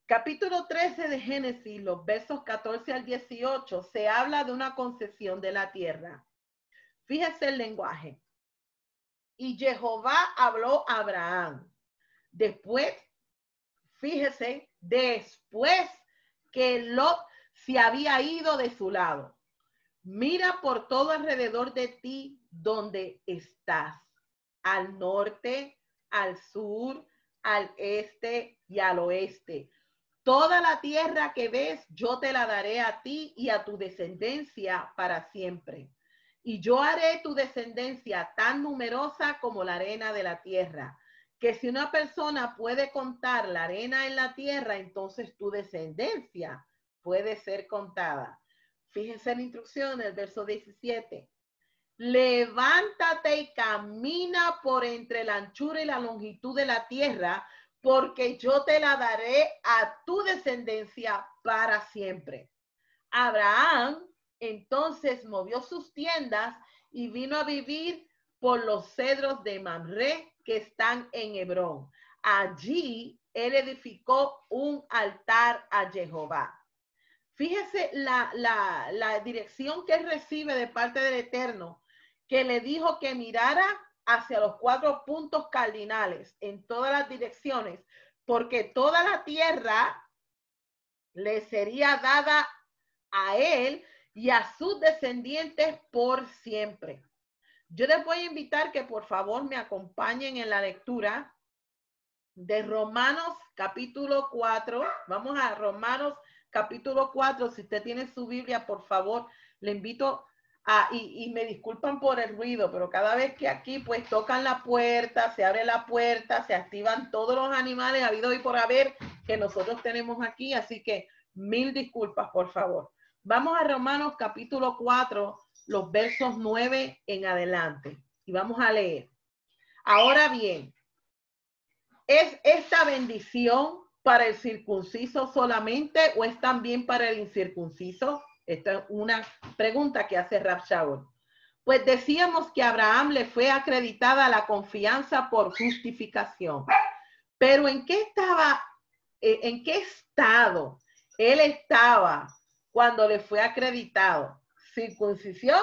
Capítulo 13 de Génesis, los versos 14 al 18, se habla de una concesión de la tierra. Fíjese el lenguaje. Y Jehová habló a Abraham. Después, fíjese, después que Lot se había ido de su lado. Mira por todo alrededor de ti donde estás, al norte, al sur, al este y al oeste. Toda la tierra que ves, yo te la daré a ti y a tu descendencia para siempre. Y yo haré tu descendencia tan numerosa como la arena de la tierra, que si una persona puede contar la arena en la tierra, entonces tu descendencia puede ser contada. Fíjense en la instrucción, el verso 17. Levántate y camina por entre la anchura y la longitud de la tierra, porque yo te la daré a tu descendencia para siempre. Abraham entonces movió sus tiendas y vino a vivir por los cedros de Mamre que están en Hebrón. Allí él edificó un altar a Jehová. Fíjese la dirección que él recibe de parte del Eterno, que le dijo que mirara hacia los 4 puntos cardinales en todas las direcciones, porque toda la tierra le sería dada a él y a sus descendientes por siempre. Yo les voy a invitar que por favor me acompañen en la lectura de Romanos capítulo 4. Vamos a Romanos capítulo 4. Si usted tiene su Biblia, por favor, le invito a, y me disculpan por el ruido, pero cada vez que aquí pues tocan la puerta, se abre la puerta, se activan todos los animales habido y por haber que nosotros tenemos aquí, así que mil disculpas, por favor. Vamos a Romanos capítulo 4, los versos 9 en adelante, y vamos a leer. Ahora bien, ¿es esta bendición para el circunciso solamente o es también para el incircunciso? Esta es una pregunta que hace Rab Shaul. Pues decíamos que a Abraham le fue acreditada la confianza por justificación. Pero ¿en qué estado él estaba cuando le fue acreditado? ¿Circuncisión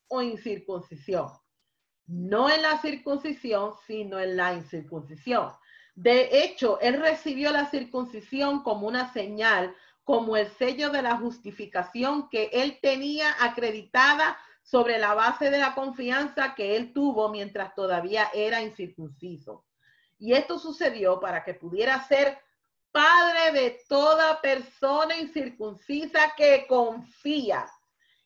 o incircuncisión? No en la circuncisión, sino en la incircuncisión. De hecho, él recibió la circuncisión como una señal, como el sello de la justificación que él tenía acreditada sobre la base de la confianza que él tuvo mientras todavía era incircunciso. Y esto sucedió para que pudiera ser padre de toda persona incircuncisa que confía.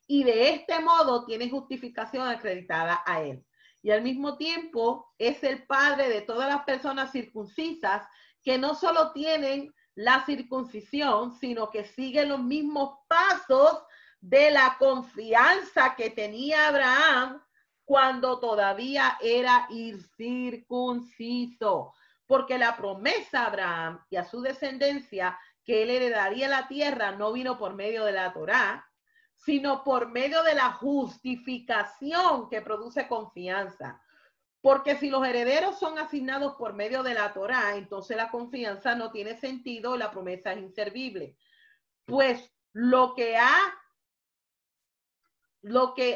Y de este modo tiene justificación acreditada a él. Y al mismo tiempo es el padre de todas las personas circuncisas que no solo tienen la circuncisión, sino que siguen los mismos pasos de la confianza que tenía Abraham cuando todavía era incircunciso. Porque la promesa a Abraham y a su descendencia que él heredaría la tierra no vino por medio de la Torá, sino por medio de la justificación que produce confianza. Porque si los herederos son asignados por medio de la Torá, entonces la confianza no tiene sentido y la promesa es inservible. Pues lo que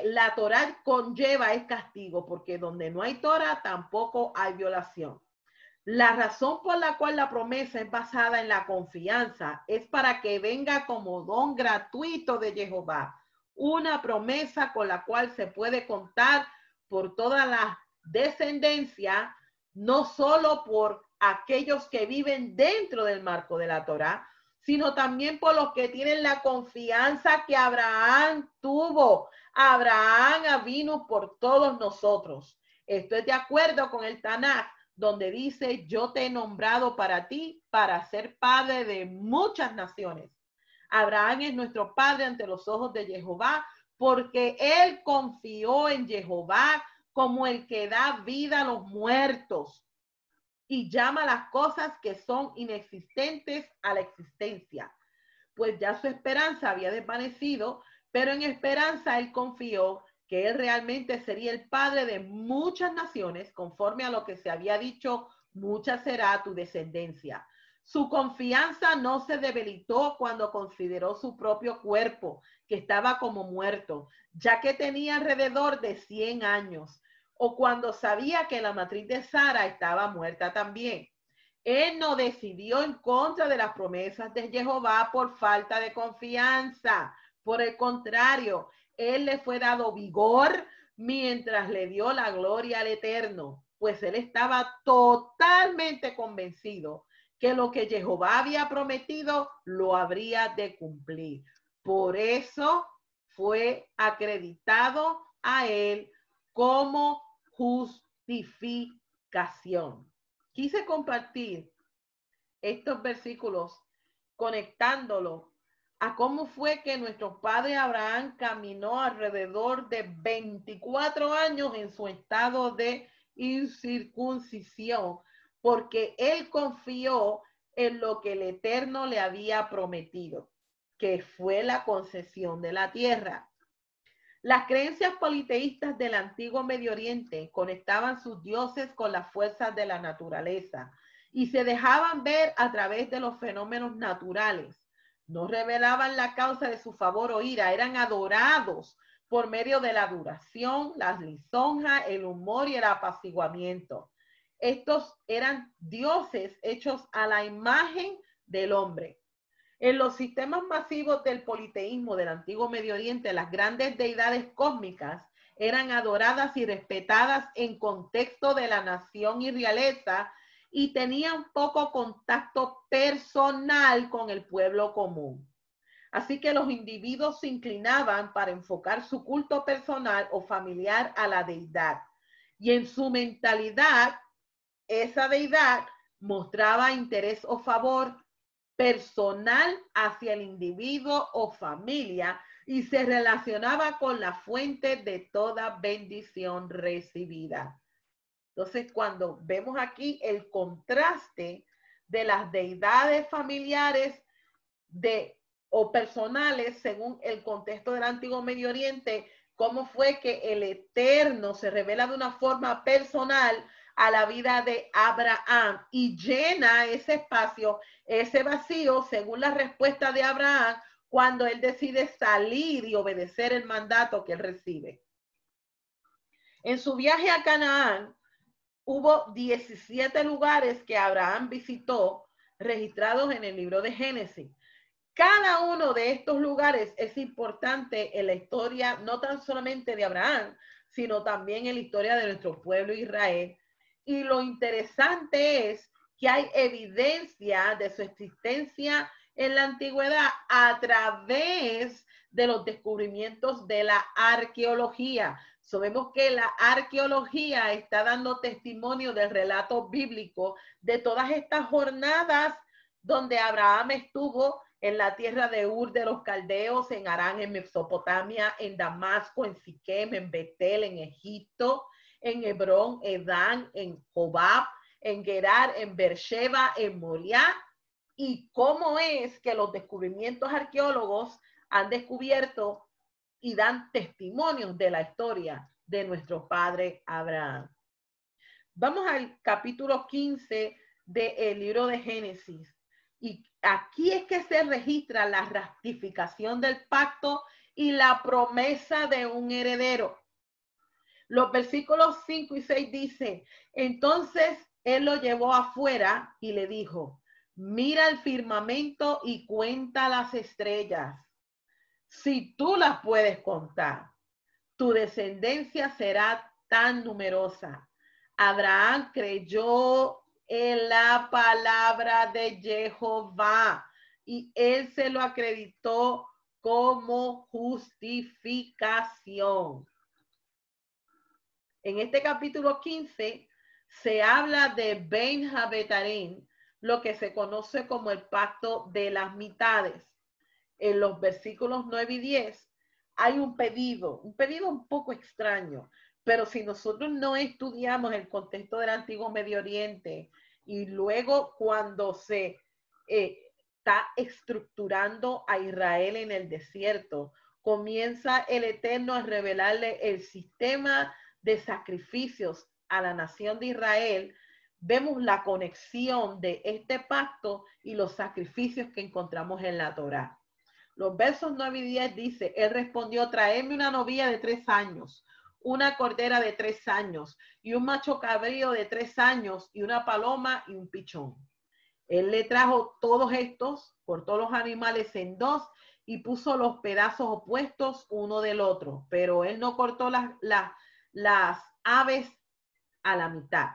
la Torá conlleva es castigo, porque donde no hay Torá tampoco hay violación. La razón por la cual la promesa es basada en la confianza es para que venga como don gratuito de Jehová, una promesa con la cual se puede contar por toda la descendencia, no solo por aquellos que viven dentro del marco de la Torá, sino también por los que tienen la confianza que Abraham tuvo. Abraham vino por todos nosotros. Esto es de acuerdo con el Tanaj, donde dice, yo te he nombrado para ti, para ser padre de muchas naciones. Abraham es nuestro padre ante los ojos de Jehová, porque él confió en Jehová como el que da vida a los muertos y llama las cosas que son inexistentes a la existencia. Pues ya su esperanza había desvanecido, pero en esperanza él confió que él realmente sería el padre de muchas naciones, conforme a lo que se había dicho, mucha será tu descendencia. Su confianza no se debilitó cuando consideró su propio cuerpo, que estaba como muerto, ya que tenía alrededor de 100 años, o cuando sabía que la matriz de Sara estaba muerta también. Él no decidió en contra de las promesas de Jehová por falta de confianza. Por el contrario, él le fue dado vigor mientras le dio la gloria al Eterno, pues él estaba totalmente convencido que lo que Jehová había prometido lo habría de cumplir. Por eso fue acreditado a él como justificación. Quise compartir estos versículos conectándolo a cómo fue que nuestro padre Abraham caminó alrededor de 24 años en su estado de incircuncisión, porque él confió en lo que el Eterno le había prometido, que fue la concesión de la tierra. Las creencias politeístas del antiguo Medio Oriente conectaban sus dioses con las fuerzas de la naturaleza y se dejaban ver a través de los fenómenos naturales. No revelaban la causa de su favor o ira, eran adorados por medio de la adoración, las lisonjas, el humor y el apaciguamiento. Estos eran dioses hechos a la imagen del hombre. En los sistemas masivos del politeísmo del antiguo Medio Oriente, las grandes deidades cósmicas eran adoradas y respetadas en contexto de la nación y realeza y tenían poco contacto personal con el pueblo común. Así que los individuos se inclinaban para enfocar su culto personal o familiar a la deidad. Y en su mentalidad, esa deidad mostraba interés o favor personal hacia el individuo o familia y se relacionaba con la fuente de toda bendición recibida. Entonces, cuando vemos aquí el contraste de las deidades familiares o personales según el contexto del antiguo Medio Oriente, cómo fue que el Eterno se revela de una forma personal a la vida de Abraham y llena ese espacio, ese vacío, según la respuesta de Abraham, cuando él decide salir y obedecer el mandato que él recibe. En su viaje a Canaán, hubo 17 lugares que Abraham visitó, registrados en el libro de Génesis. Cada uno de estos lugares es importante en la historia, no tan solamente de Abraham, sino también en la historia de nuestro pueblo Israel. Y lo interesante es que hay evidencia de su existencia en la antigüedad a través de los descubrimientos de la arqueología. Sabemos que la arqueología está dando testimonio del relato bíblico de todas estas jornadas donde Abraham estuvo en la tierra de Ur de los Caldeos, en Harán, en Mesopotamia, en Damasco, en Siquem, en Betel, en Egipto, en Hebrón, Edán, en Jobab, en Gerar, en Beersheba, en Moriah, y cómo es que los descubrimientos arqueólogos han descubierto y dan testimonios de la historia de nuestro padre Abraham. Vamos al capítulo 15 del libro de Génesis. Y aquí es que se registra la ratificación del pacto y la promesa de un heredero. Los versículos 5 y 6 dice, entonces él lo llevó afuera y le dijo, mira el firmamento y cuenta las estrellas. Si tú las puedes contar, tu descendencia será tan numerosa. Abraham creyó en la palabra de Jehová y él se lo acreditó como justificación. En este capítulo 15 se habla de Ben Habetarim, lo que se conoce como el pacto de las mitades. En los versículos 9 y 10 hay un pedido un poco extraño, pero si nosotros no estudiamos el contexto del antiguo Medio Oriente y luego cuando se está estructurando a Israel en el desierto, comienza el Eterno a revelarle el sistema de sacrificios a la nación de Israel. Vemos la conexión de este pacto y los sacrificios que encontramos en la Torá. Los versos 9 y 10 dice, él respondió, traedme una novilla de 3 años, una cordera de 3 años y un macho cabrío de 3 años y una paloma y un pichón. Él le trajo todos estos, cortó los animales en dos y puso los pedazos opuestos uno del otro, pero él no cortó las aves a la mitad.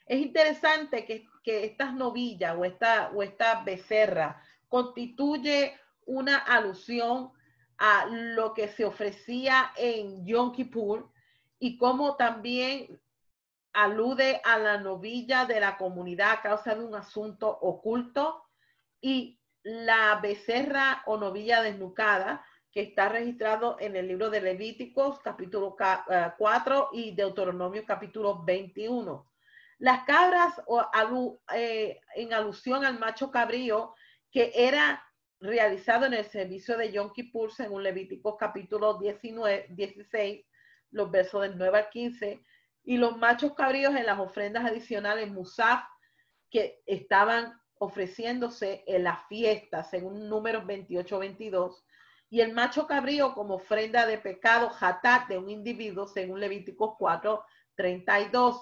Es interesante que estas novillas o esta becerra constituye una alusión a lo que se ofrecía en Yom Kippur y cómo también alude a la novilla de la comunidad a causa de un asunto oculto, y la becerra o novilla desnucada que está registrado en el libro de Levíticos capítulo 4 y Deuteronomio capítulo 21. Las cabras en alusión al macho cabrío que era realizado en el servicio de Yom Kippur según Levíticos capítulo 16, los versos del 9 al 15, y los machos cabríos en las ofrendas adicionales Musaf, que estaban ofreciéndose en la fiesta, según Números 28-22, y el macho cabrío como ofrenda de pecado, hatat de un individuo, según Levíticos 4:32.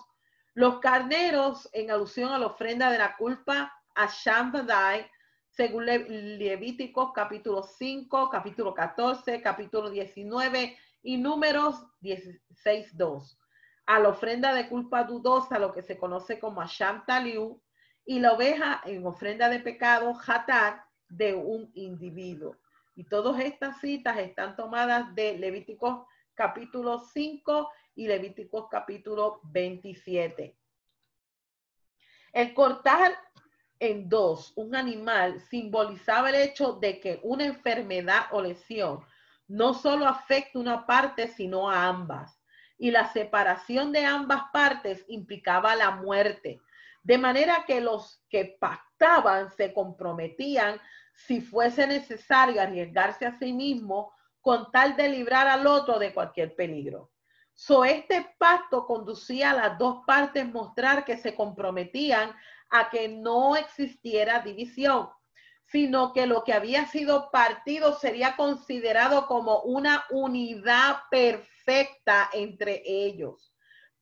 Los carneros, en alusión a la ofrenda de la culpa, a Shambadai, según Levíticos capítulo 5, capítulo 14, capítulo 19 y Números 16:2. A la ofrenda de culpa dudosa, lo que se conoce como Asham Taliu, y la oveja en ofrenda de pecado, hatat de un individuo. Y todas estas citas están tomadas de Levíticos capítulo 5 y Levíticos capítulo 27. El cortar en dos un animal simbolizaba el hecho de que una enfermedad o lesión no solo afecta una parte, sino a ambas. Y la separación de ambas partes implicaba la muerte. De manera que los que pactaban se comprometían, si fuese necesario, arriesgarse a sí mismo con tal de librar al otro de cualquier peligro. Este pacto conducía a las dos partes mostrar que se comprometían a que no existiera división, sino que lo que había sido partido sería considerado como una unidad perfecta entre ellos.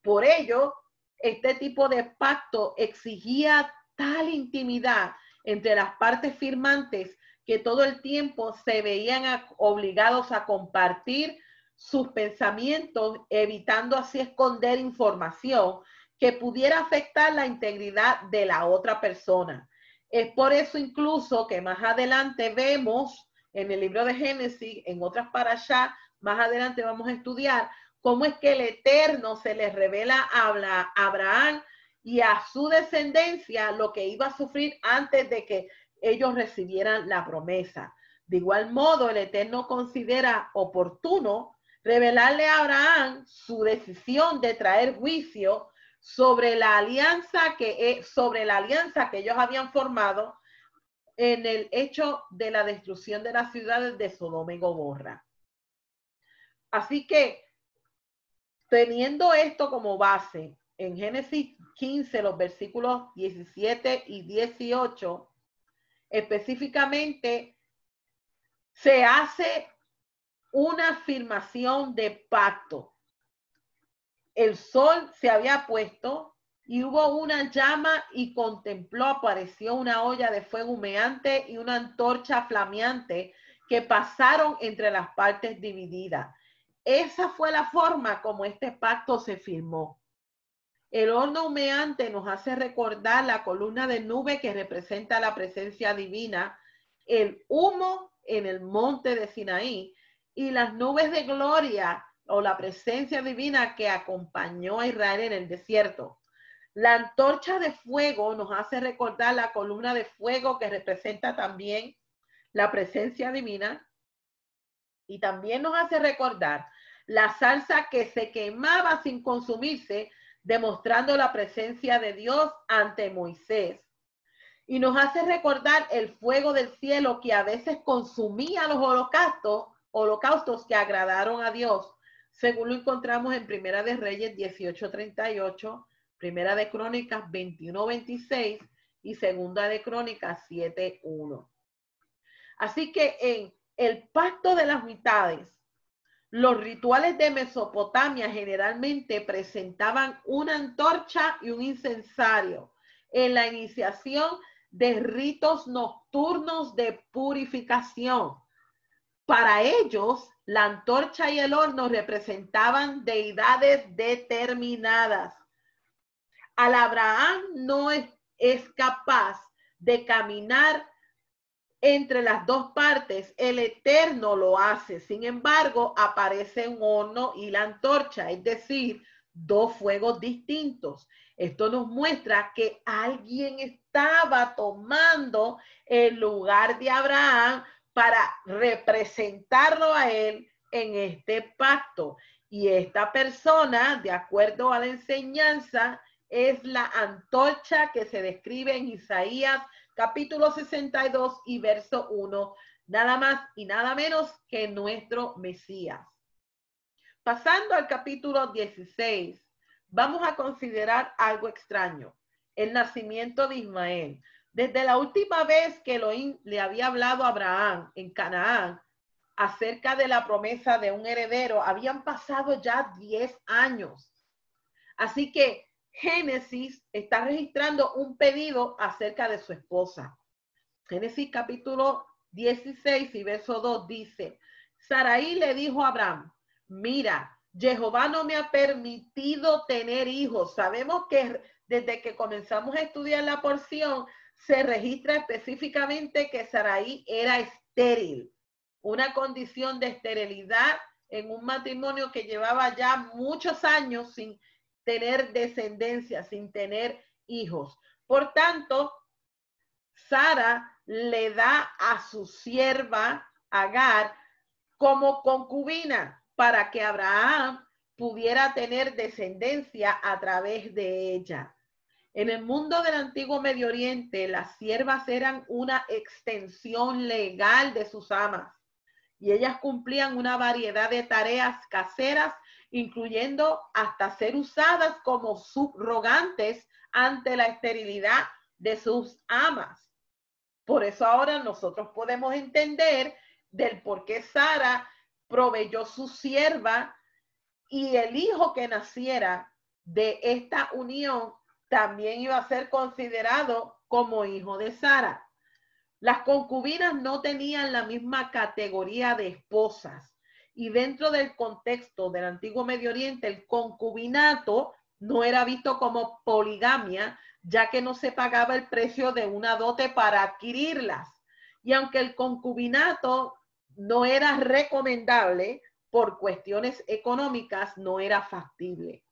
Por ello, este tipo de pacto exigía tal intimidad entre las partes firmantes que todo el tiempo se veían obligados a compartir sus pensamientos, evitando así esconder información que pudiera afectar la integridad de la otra persona. Es por eso incluso que más adelante vemos en el libro de Génesis, en otras parashá, más adelante vamos a estudiar cómo es que el Eterno se les revela a Abraham y a su descendencia lo que iba a sufrir antes de que ellos recibieran la promesa. De igual modo, el Eterno considera oportuno revelarle a Abraham su decisión de traer juicio sobre la alianza que ellos habían formado en el hecho de la destrucción de las ciudades de Sodoma y Gomorra. Así que, teniendo esto como base, en Génesis 15, los versículos 17 y 18, específicamente se hace una afirmación de pacto. El sol se había puesto y hubo una llama y contempló, apareció una olla de fuego humeante y una antorcha flameante que pasaron entre las partes divididas. Esa fue la forma como este pacto se firmó. El horno humeante nos hace recordar la columna de nube que representa la presencia divina, el humo en el monte de Sinaí y las nubes de gloria o la presencia divina que acompañó a Israel en el desierto. La antorcha de fuego nos hace recordar la columna de fuego que representa también la presencia divina y también nos hace recordar la salsa que se quemaba sin consumirse, demostrando la presencia de Dios ante Moisés. Y nos hace recordar el fuego del cielo que a veces consumía los holocaustos que agradaron a Dios, según lo encontramos en Primera de Reyes 18:38, Primera de Crónicas 21:26 y Segunda de Crónicas 7:1. Así que en el pacto de las mitades, los rituales de Mesopotamia generalmente presentaban una antorcha y un incensario en la iniciación de ritos nocturnos de purificación. Para ellos, la antorcha y el horno representaban deidades determinadas. Al Abraham no es capaz de caminar entre las dos partes, el Eterno lo hace. Sin embargo, aparece un horno y la antorcha, es decir, dos fuegos distintos. Esto nos muestra que alguien estaba tomando el lugar de Abraham para representarlo a él en este pacto. Y esta persona, de acuerdo a la enseñanza, es la antorcha que se describe en Isaías capítulo 62 y verso 1, nada más y nada menos que nuestro Mesías. Pasando al capítulo 16, vamos a considerar algo extraño. el nacimiento de Ismael. Desde la última vez que Elohim le había hablado a Abraham en Canaán acerca de la promesa de un heredero, habían pasado ya 10 años. Así que Génesis está registrando un pedido acerca de su esposa. Génesis capítulo 16 y verso 2 dice, Sarai le dijo a Abraham, mira, Jehová no me ha permitido tener hijos. Sabemos que desde que comenzamos a estudiar la porción, se registra específicamente que Sarai era estéril, una condición de esterilidad en un matrimonio que llevaba ya muchos años sin tener descendencia, sin tener hijos. Por tanto, Sara le da a su sierva Agar como concubina para que Abraham pudiera tener descendencia a través de ella. En el mundo del antiguo Medio Oriente, las siervas eran una extensión legal de sus amas y ellas cumplían una variedad de tareas caseras, incluyendo hasta ser usadas como subrogantes ante la esterilidad de sus amas. Por eso ahora nosotros podemos entender del por qué Sara proveyó su sierva y el hijo que naciera de esta unión también iba a ser considerado como hijo de Sara. Las concubinas no tenían la misma categoría de esposas y dentro del contexto del antiguo Medio Oriente el concubinato no era visto como poligamia, ya que no se pagaba el precio de una dote para adquirirlas. Y aunque el concubinato no era recomendable por cuestiones económicas, no era factible.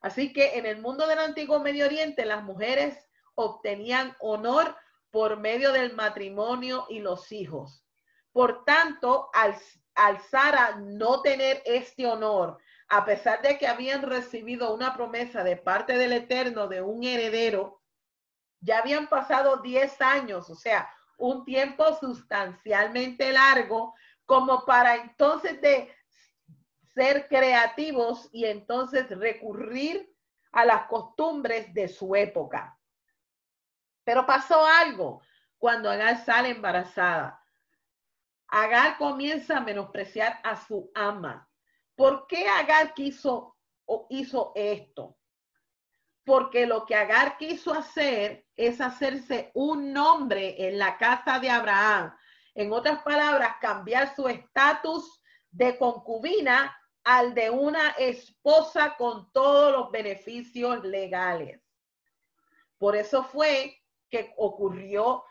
Así que en el mundo del antiguo Medio Oriente las mujeres obtenían honor por medio del matrimonio y los hijos. Por tanto, al Sara no tener este honor, a pesar de que habían recibido una promesa de parte del Eterno de un heredero, ya habían pasado 10 años, o sea, un tiempo sustancialmente largo, como para entonces de ser creativos y entonces recurrir a las costumbres de su época. Pero pasó algo cuando Agar sale embarazada. Agar comienza a menospreciar a su ama. ¿Por qué Agar hizo esto? Porque lo que Agar quiso hacer es hacerse un nombre en la casa de Abraham. En otras palabras, cambiar su estatus de concubina al de una esposa con todos los beneficios legales. Por eso fue que ocurrió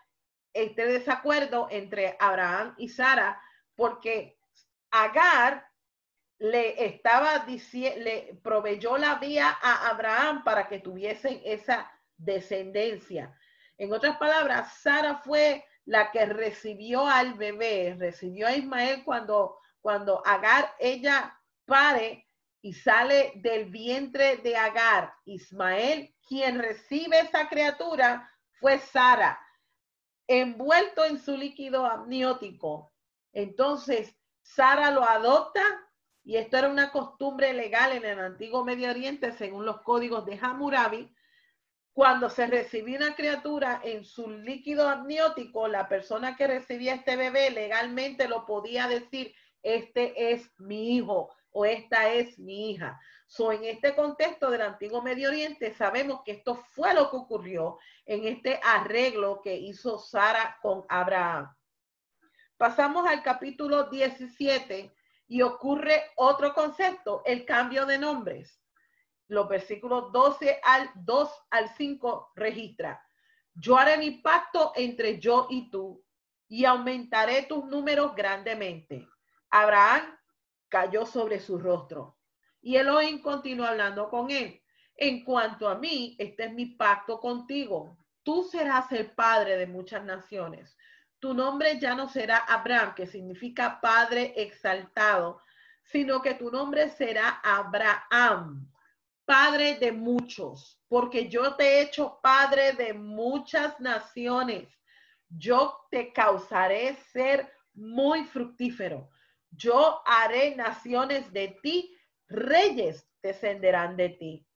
este desacuerdo entre Abraham y Sara, porque Agar le proveyó la vía a Abraham para que tuviesen esa descendencia. En otras palabras, Sara fue la que recibió al bebé, recibió a Ismael cuando Agar, ella pare y sale del vientre de Agar. Ismael, quien recibe esa criatura, fue Sara, envuelto en su líquido amniótico. Entonces, Sara lo adopta y esto era una costumbre legal en el antiguo Medio Oriente según los códigos de Hammurabi. Cuando se recibía una criatura en su líquido amniótico, la persona que recibía este bebé legalmente lo podía decir, este es mi hijo o esta es mi hija. En este contexto del antiguo Medio Oriente sabemos que esto fue lo que ocurrió en este arreglo que hizo Sara con Abraham. Pasamos al capítulo 17 y ocurre otro concepto, el cambio de nombres. Los versículos 2 al 5 registra: yo haré mi pacto entre yo y tú y aumentaré tus números grandemente. Abraham cayó sobre su rostro y Elohim continuó hablando con él. En cuanto a mí, este es mi pacto contigo. Tú serás el padre de muchas naciones. Tu nombre ya no será Abraham, que significa padre exaltado, sino que tu nombre será Abraham, padre de muchos, porque yo te he hecho padre de muchas naciones. Yo te causaré ser muy fructífero. Yo haré naciones de ti, reyes descenderán de ti.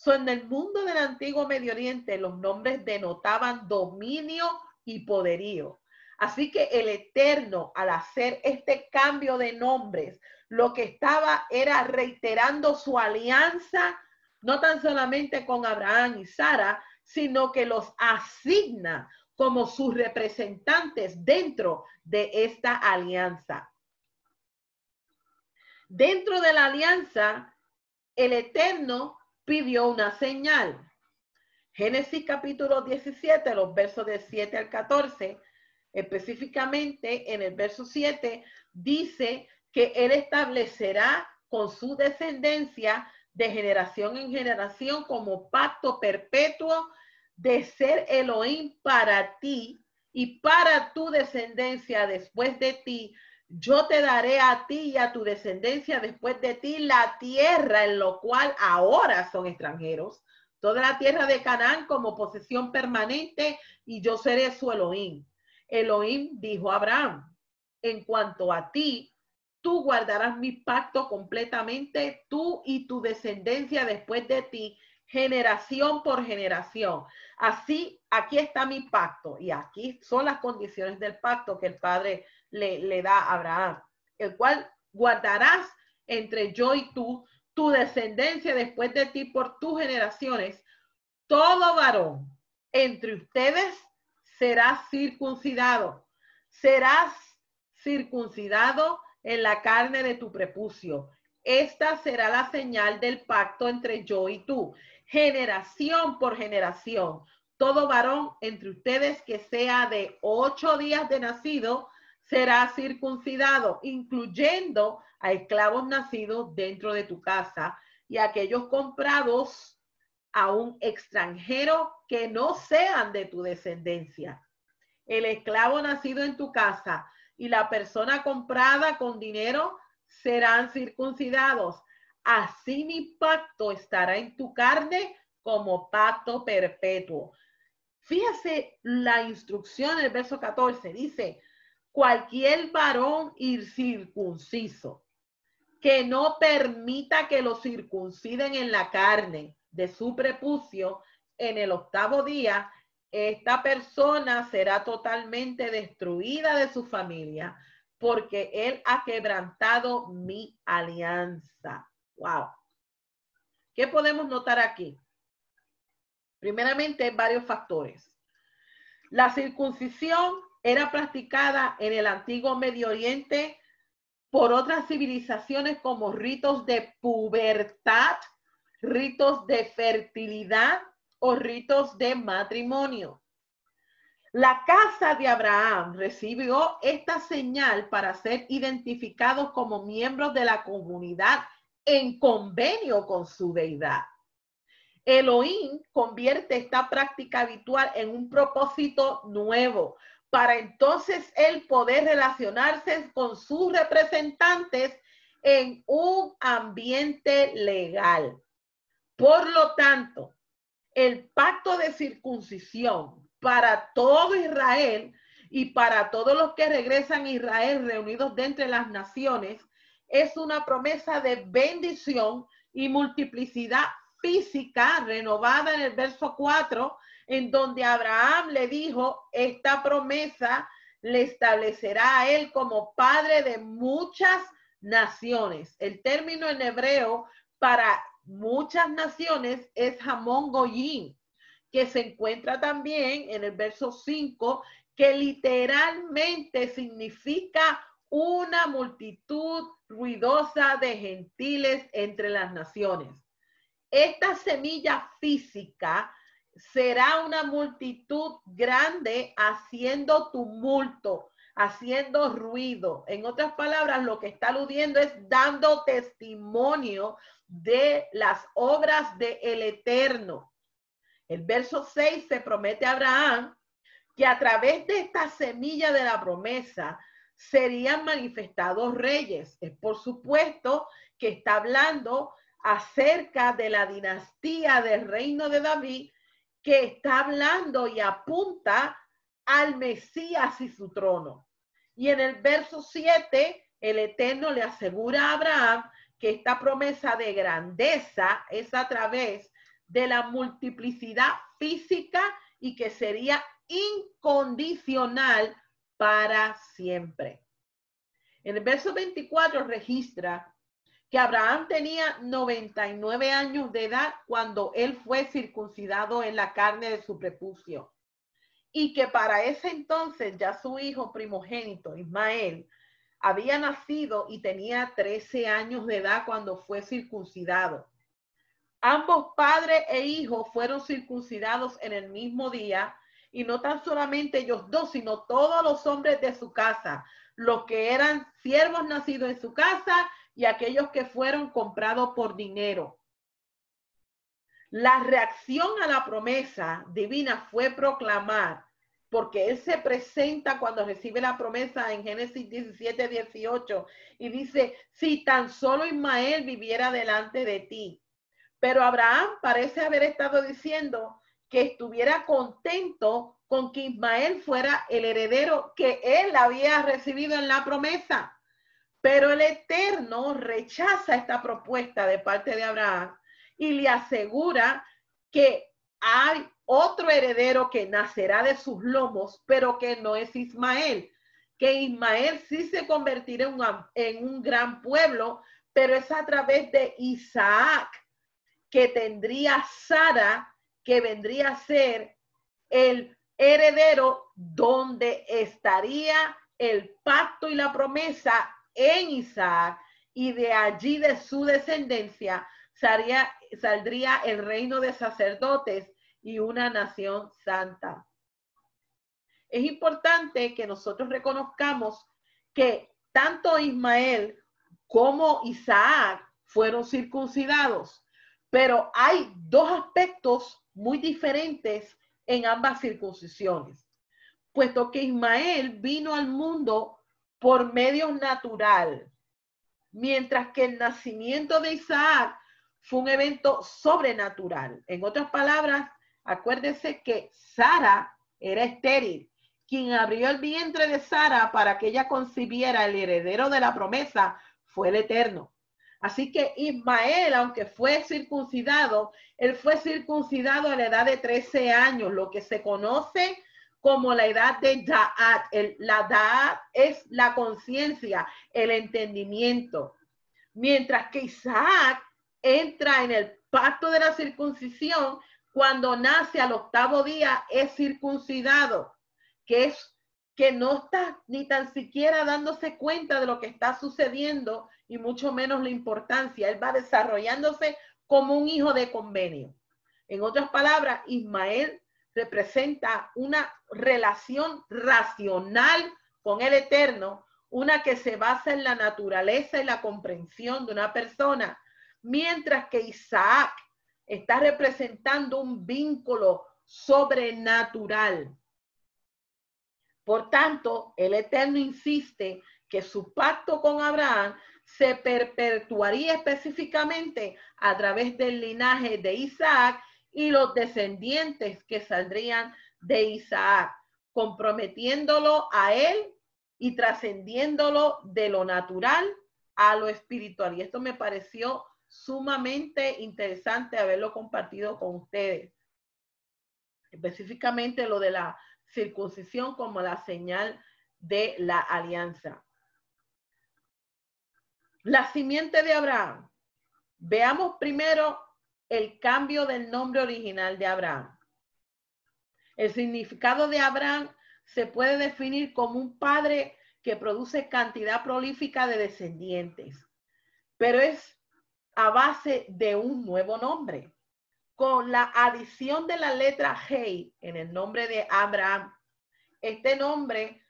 En el mundo del antiguo Medio Oriente, los nombres denotaban dominio y poderío. Así que el Eterno, al hacer este cambio de nombres, lo que estaba era reiterando su alianza, no tan solamente con Abraham y Sara, sino que los asigna como sus representantes dentro de esta alianza. Dentro de la alianza, el Eterno pidió una señal. Génesis capítulo 17, los versos del 7 al 14, específicamente en el verso 7, dice que él establecerá con su descendencia de generación en generación como pacto perpetuo de ser Elohim para ti y para tu descendencia después de ti. Yo te daré a ti y a tu descendencia después de ti la tierra en lo cual ahora son extranjeros, toda la tierra de Canaán como posesión permanente, y yo seré su Elohim. Elohim dijo a Abraham: en cuanto a ti, tú guardarás mi pacto completamente, tú y tu descendencia después de ti, generación por generación. Así, aquí está mi pacto, y aquí son las condiciones del pacto que el Padre le da a Abraham, el cual guardarás entre yo y tú, tu descendencia después de ti por tus generaciones. Todo varón entre ustedes será circuncidado. Serás circuncidado en la carne de tu prepucio. Esta será la señal del pacto entre yo y tú, generación por generación. Todo varón entre ustedes que sea de 8 días de nacido será circuncidado, incluyendo a esclavos nacidos dentro de tu casa y aquellos comprados a un extranjero que no sean de tu descendencia. El esclavo nacido en tu casa y la persona comprada con dinero serán circuncidados. Así mi pacto estará en tu carne como pacto perpetuo. Fíjese la instrucción del verso 14. Dice: cualquier varón incircunciso que no permita que lo circunciden en la carne de su prepucio en el 8º día, esta persona será totalmente destruida de su familia, porque él ha quebrantado mi alianza. Wow. ¿Qué podemos notar aquí? Primeramente, varios factores. La circuncisión era practicada en el antiguo Medio Oriente por otras civilizaciones como ritos de pubertad, ritos de fertilidad o ritos de matrimonio. La casa de Abraham recibió esta señal para ser identificados como miembros de la comunidad en convenio con su deidad. Elohim convierte esta práctica habitual en un propósito nuevo, para entonces él poder relacionarse con sus representantes en un ambiente legal. Por lo tanto, el pacto de circuncisión para todo Israel y para todos los que regresan a Israel reunidos de entre las naciones es una promesa de bendición y multiplicidad física renovada en el verso 4, en donde Abraham le dijo: esta promesa le establecerá a él como padre de muchas naciones. El término en hebreo para muchas naciones es Hamon Goyim, que se encuentra también en el verso 5, que literalmente significa una multitud ruidosa de gentiles entre las naciones. Esta semilla física será una multitud grande haciendo tumulto, haciendo ruido. En otras palabras, lo que está aludiendo es dando testimonio de las obras del Eterno. El verso 6 se promete a Abraham que a través de esta semilla de la promesa serían manifestados reyes. Es por supuesto que está hablando acerca de la dinastía del reino de David, que está hablando y apunta al Mesías y su trono. Y en el verso 7, el Eterno le asegura a Abraham que esta promesa de grandeza es a través de la multiplicidad física y que sería incondicional para siempre. En el verso 24 registra que Abraham tenía 99 años de edad cuando él fue circuncidado en la carne de su prepucio, y que para ese entonces ya su hijo primogénito, Ismael, había nacido y tenía 13 años de edad cuando fue circuncidado. Ambos padre e hijo fueron circuncidados en el mismo día, y no tan solamente ellos dos, sino todos los hombres de su casa, los que eran siervos nacidos en su casa y aquellos que fueron comprados por dinero. La reacción a la promesa divina fue proclamar, porque él se presenta cuando recibe la promesa en Génesis 17, 18, y dice, si tan solo Ismael viviera delante de ti. Pero Abraham parece haber estado diciendo que estuviera contento con que Ismael fuera el heredero que él había recibido en la promesa. Pero el Eterno rechaza esta propuesta de parte de Abraham y le asegura que hay otro heredero que nacerá de sus lomos, pero que no es Ismael, que Ismael sí se convertirá en un gran pueblo, pero es a través de Isaac que tendría Sara, que vendría a ser el heredero, donde estaría el pacto y la promesa en Isaac, y de allí de su descendencia saldría el reino de sacerdotes y una nación santa. Es importante que nosotros reconozcamos que tanto Ismael como Isaac fueron circuncidados, pero hay dos aspectos muy diferentes en ambas circuncisiones, puesto que Ismael vino al mundo por medio natural, mientras que el nacimiento de Isaac fue un evento sobrenatural. En otras palabras, acuérdense que Sara era estéril. Quien abrió el vientre de Sara para que ella concibiera el heredero de la promesa fue el Eterno. Así que Ismael, aunque fue circuncidado, él fue circuncidado a la edad de 13 años, lo que se conoce como la edad de Da'at. La Da'at es la conciencia, el entendimiento. Mientras que Isaac entra en el pacto de la circuncisión cuando nace al 8º día, es circuncidado, que no está ni tan siquiera dándose cuenta de lo que está sucediendo y mucho menos la importancia. Él va desarrollándose como un hijo de convenio. En otras palabras, Ismael representa una relación racional con el Eterno, una que se basa en la naturaleza y la comprensión de una persona, mientras que Isaac está representando un vínculo sobrenatural. Por tanto, el Eterno insiste que su pacto con Abraham se perpetuaría específicamente a través del linaje de Isaac y los descendientes que saldrían de Isaac, comprometiéndolo a él y trascendiéndolo de lo natural a lo espiritual. Y esto me pareció sumamente interesante haberlo compartido con ustedes. Específicamente lo de la circuncisión como la señal de la alianza. La simiente de Abraham. Veamos primero el cambio del nombre original de Abraham. El significado de Abraham se puede definir como un padre que produce cantidad prolífica de descendientes, pero es a base de un nuevo nombre. Con la adición de la letra Hei en el nombre de Abraham, este nombre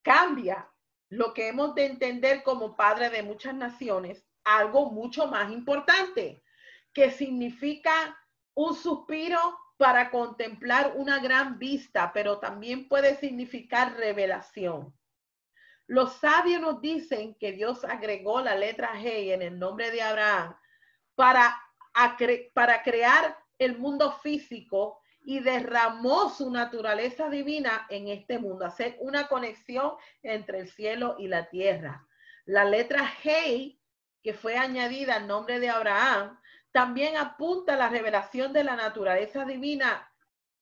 cambia lo que hemos de entender como padre de muchas naciones, algo mucho más importante, que significa un suspiro para contemplar una gran vista, pero también puede significar revelación. Los sabios nos dicen que Dios agregó la letra Hei en el nombre de Abraham para crear el mundo físico y derramó su naturaleza divina en este mundo, hacer una conexión entre el cielo y la tierra. La letra Hei, que fue añadida al nombre de Abraham, también apunta a la revelación de la naturaleza divina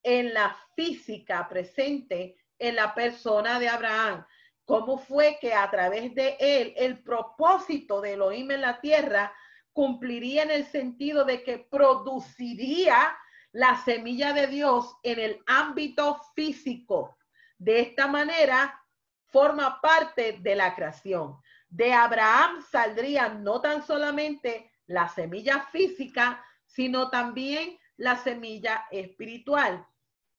en la física presente en la persona de Abraham. ¿Cómo fue que a través de él el propósito de Elohim en la tierra cumpliría en el sentido de que produciría la semilla de Dios en el ámbito físico? De esta manera, forma parte de la creación. De Abraham saldría no tan solamente la semilla física, sino también la semilla espiritual.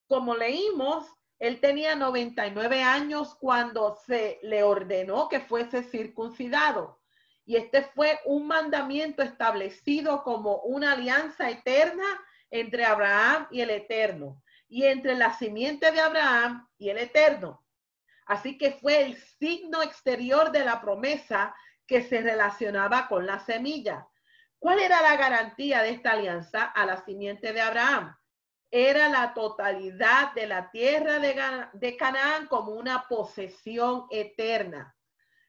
Como leímos, él tenía 99 años cuando se le ordenó que fuese circuncidado. Y este fue un mandamiento establecido como una alianza eterna entre Abraham y el Eterno, y entre la simiente de Abraham y el Eterno. Así que fue el signo exterior de la promesa que se relacionaba con la semilla. ¿Cuál era la garantía de esta alianza a la simiente de Abraham? Era la totalidad de la tierra de Canaán como una posesión eterna.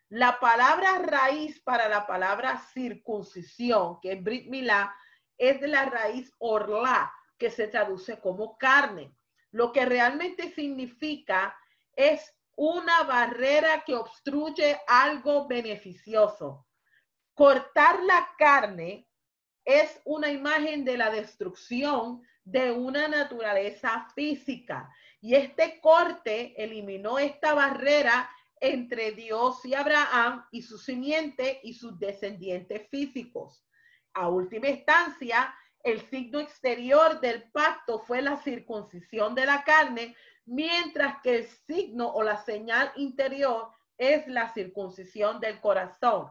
La palabra raíz para la palabra circuncisión, que es Brit Milá, es de la raíz orlá, que se traduce como carne. Lo que realmente significa es una barrera que obstruye algo beneficioso. Cortar la carne es una imagen de la destrucción de una naturaleza física. Y este corte eliminó esta barrera entre Dios y Abraham y su simiente y sus descendientes físicos. A última instancia, el signo exterior del pacto fue la circuncisión de la carne, mientras que el signo o la señal interior es la circuncisión del corazón.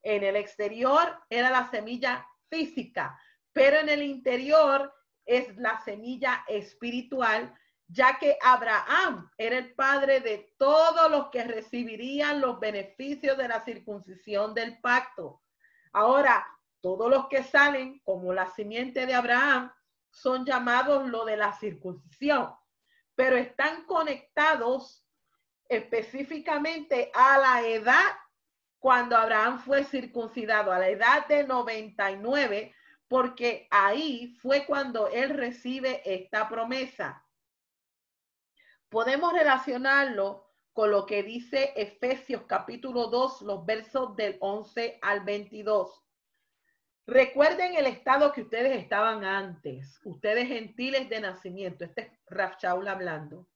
En el exterior era la semilla física, pero en el interior es la semilla espiritual, ya que Abraham era el padre de todos los que recibirían los beneficios de la circuncisión del pacto. Ahora, todos los que salen como la simiente de Abraham son llamados lo de la circuncisión, pero están conectados específicamente a la edad cuando Abraham fue circuncidado, a la edad de 99, porque ahí fue cuando él recibe esta promesa. Podemos relacionarlo con lo que dice Efesios capítulo 2, los versos del 11 al 22. Recuerden el estado que ustedes estaban antes, ustedes gentiles de nacimiento. Este es Rav Shaul hablando.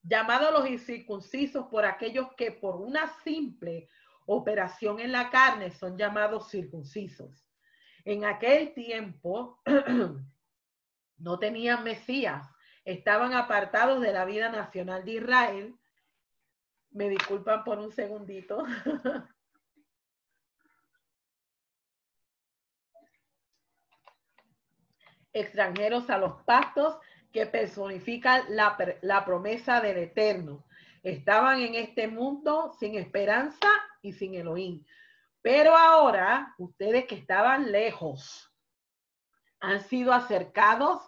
Llamados los incircuncisos por aquellos que por una simple operación en la carne son llamados circuncisos. En aquel tiempo no tenían Mesías, estaban apartados de la vida nacional de Israel. Me disculpan por un segundito. Extranjeros a los pactos que personifican la promesa del Eterno. Estaban en este mundo sin esperanza y sin Elohim. Pero ahora, ustedes que estaban lejos, han sido acercados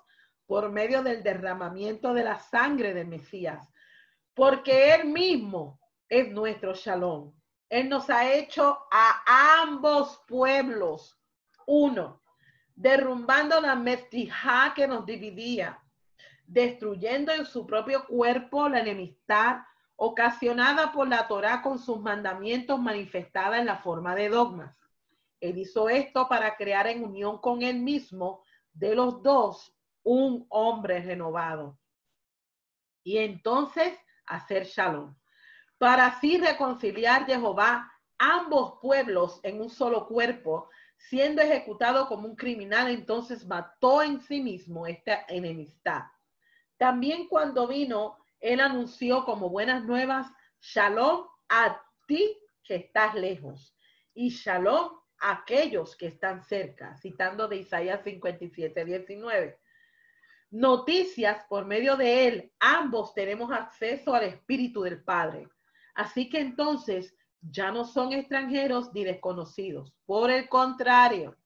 por medio del derramamiento de la sangre del Mesías, porque Él mismo es nuestro Shalom. Él nos ha hecho a ambos pueblos uno, derrumbando la mestijá que nos dividía, destruyendo en su propio cuerpo la enemistad ocasionada por la Torá con sus mandamientos manifestada en la forma de dogmas. Él hizo esto para crear en unión con él mismo de los dos un hombre renovado. Y entonces hacer shalom. Para así reconciliar Jehová ambos pueblos en un solo cuerpo, siendo ejecutado como un criminal, entonces mató en sí mismo esta enemistad. También cuando vino, él anunció como buenas nuevas, shalom a ti que estás lejos y shalom a aquellos que están cerca, citando de Isaías 57:19. Noticias por medio de él, ambos tenemos acceso al Espíritu del Padre. Así que entonces ya no son extranjeros ni desconocidos. Por el contrario,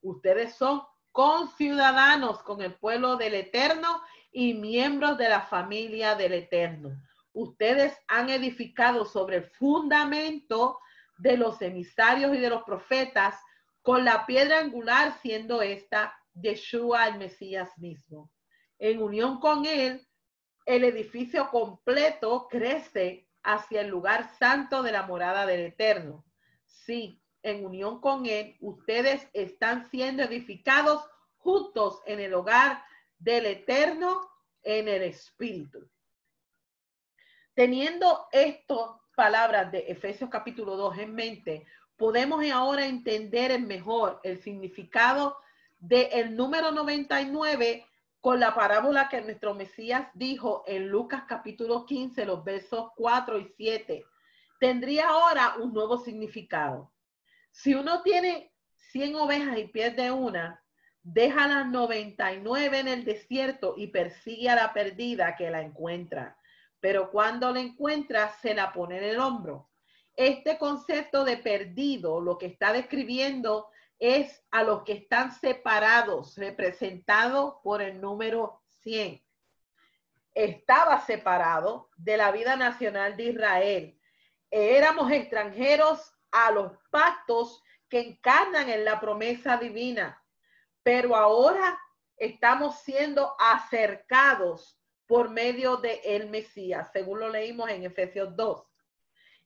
ustedes son conciudadanos con el pueblo del Eterno y miembros de la familia del Eterno. Ustedes han edificado sobre el fundamento de los emisarios y de los profetas, con la piedra angular siendo esta Yeshua el Mesías mismo. En unión con él, el edificio completo crece hacia el lugar santo de la morada del Eterno. Sí, en unión con él, ustedes están siendo edificados juntos en el hogar del Eterno en el Espíritu. Teniendo estas palabras de Efesios capítulo 2 en mente, podemos ahora entender mejor el significado del número 99 con la parábola que nuestro Mesías dijo en Lucas capítulo 15, los versos 4 y 7. Tendría ahora un nuevo significado. Si uno tiene 100 ovejas y pierde una, deja las 99 en el desierto y persigue a la perdida que la encuentra. Pero cuando la encuentra, se la pone en el hombro. Este concepto de perdido, lo que está describiendo es a los que están separados, representados por el número 100. Estaba separado de la vida nacional de Israel. Éramos extranjeros a los pactos que encarnan en la promesa divina. Pero ahora estamos siendo acercados por medio de el Mesías, según lo leímos en Efesios 2.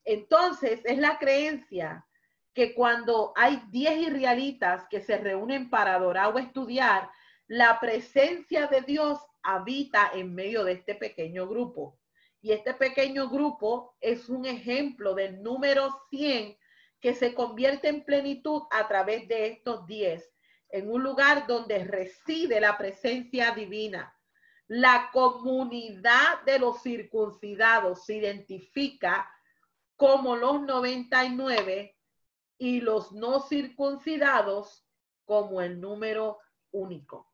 Entonces, es la creencia que cuando hay 10 israelitas que se reúnen para adorar o estudiar, la presencia de Dios habita en medio de este pequeño grupo. Y este pequeño grupo es un ejemplo del número 100 que se convierte en plenitud a través de estos 10, en un lugar donde reside la presencia divina. La comunidad de los circuncidados se identifica como los 99 y los no circuncidados como el número único.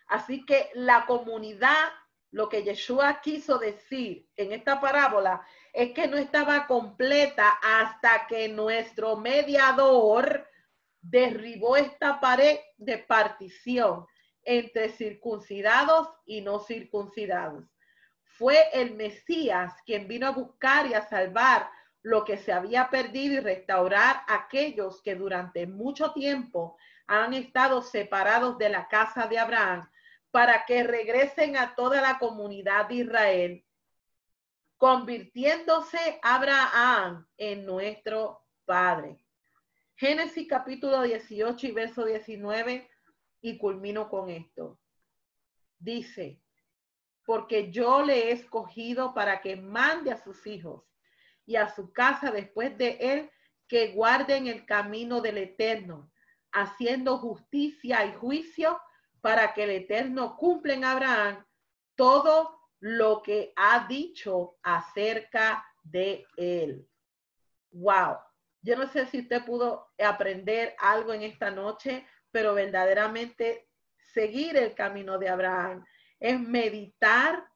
Así que la comunidad, lo que Yeshua quiso decir en esta parábola es que no estaba completa hasta que nuestro mediador derribó esta pared de partición entre circuncidados y no circuncidados. Fue el Mesías quien vino a buscar y a salvar lo que se había perdido y restaurar a aquellos que durante mucho tiempo han estado separados de la casa de Abraham, para que regresen a toda la comunidad de Israel, convirtiéndose Abraham en nuestro Padre. Génesis capítulo 18 y verso 19, y culmino con esto. Dice, porque yo le he escogido para que mande a sus hijos y a su casa después de él, que guarden el camino del Eterno, haciendo justicia y juicio, para que el Eterno cumpla en Abraham todo lo que ha dicho acerca de él. Wow. Yo no sé si usted pudo aprender algo en esta noche, pero verdaderamente seguir el camino de Abraham es meditar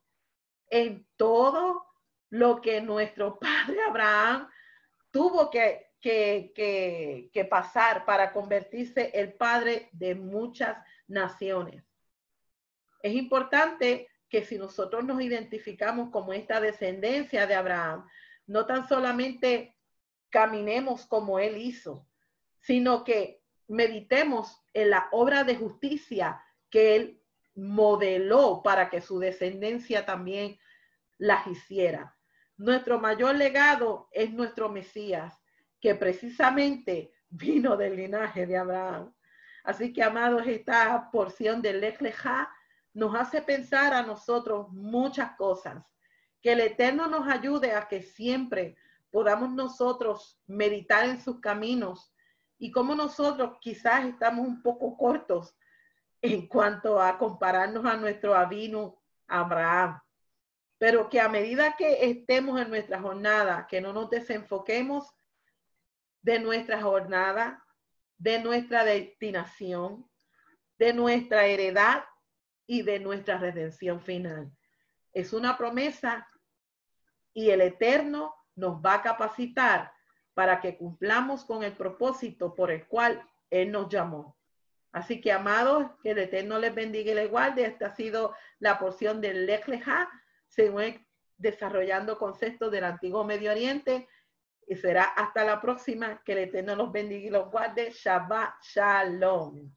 en todo lo que nuestro padre Abraham tuvo que pasar para convertirse el padre de muchas naciones. Es importante que si nosotros nos identificamos como esta descendencia de Abraham, no tan solamente caminemos como él hizo, sino que meditemos en la obra de justicia que él modeló para que su descendencia también las hiciera. Nuestro mayor legado es nuestro Mesías, que precisamente vino del linaje de Abraham. Así que, amados, esta porción del Lech Lechá nos hace pensar a nosotros muchas cosas. Que el Eterno nos ayude a que siempre podamos nosotros meditar en sus caminos, y como nosotros quizás estamos un poco cortos en cuanto a compararnos a nuestro Avinu Abraham, pero que a medida que estemos en nuestra jornada, que no nos desenfoquemos de nuestra jornada, de nuestra destinación, de nuestra heredad y de nuestra redención final. Es una promesa y el Eterno nos va a capacitar para que cumplamos con el propósito por el cual Él nos llamó. Así que, amados, que el Eterno les bendiga y les guarde. Esta ha sido la porción del Lech Lechá, según desarrollando conceptos del Antiguo Medio Oriente. Y será hasta la próxima. Que el Eterno los bendiga y los guarde. Shabbat Shalom.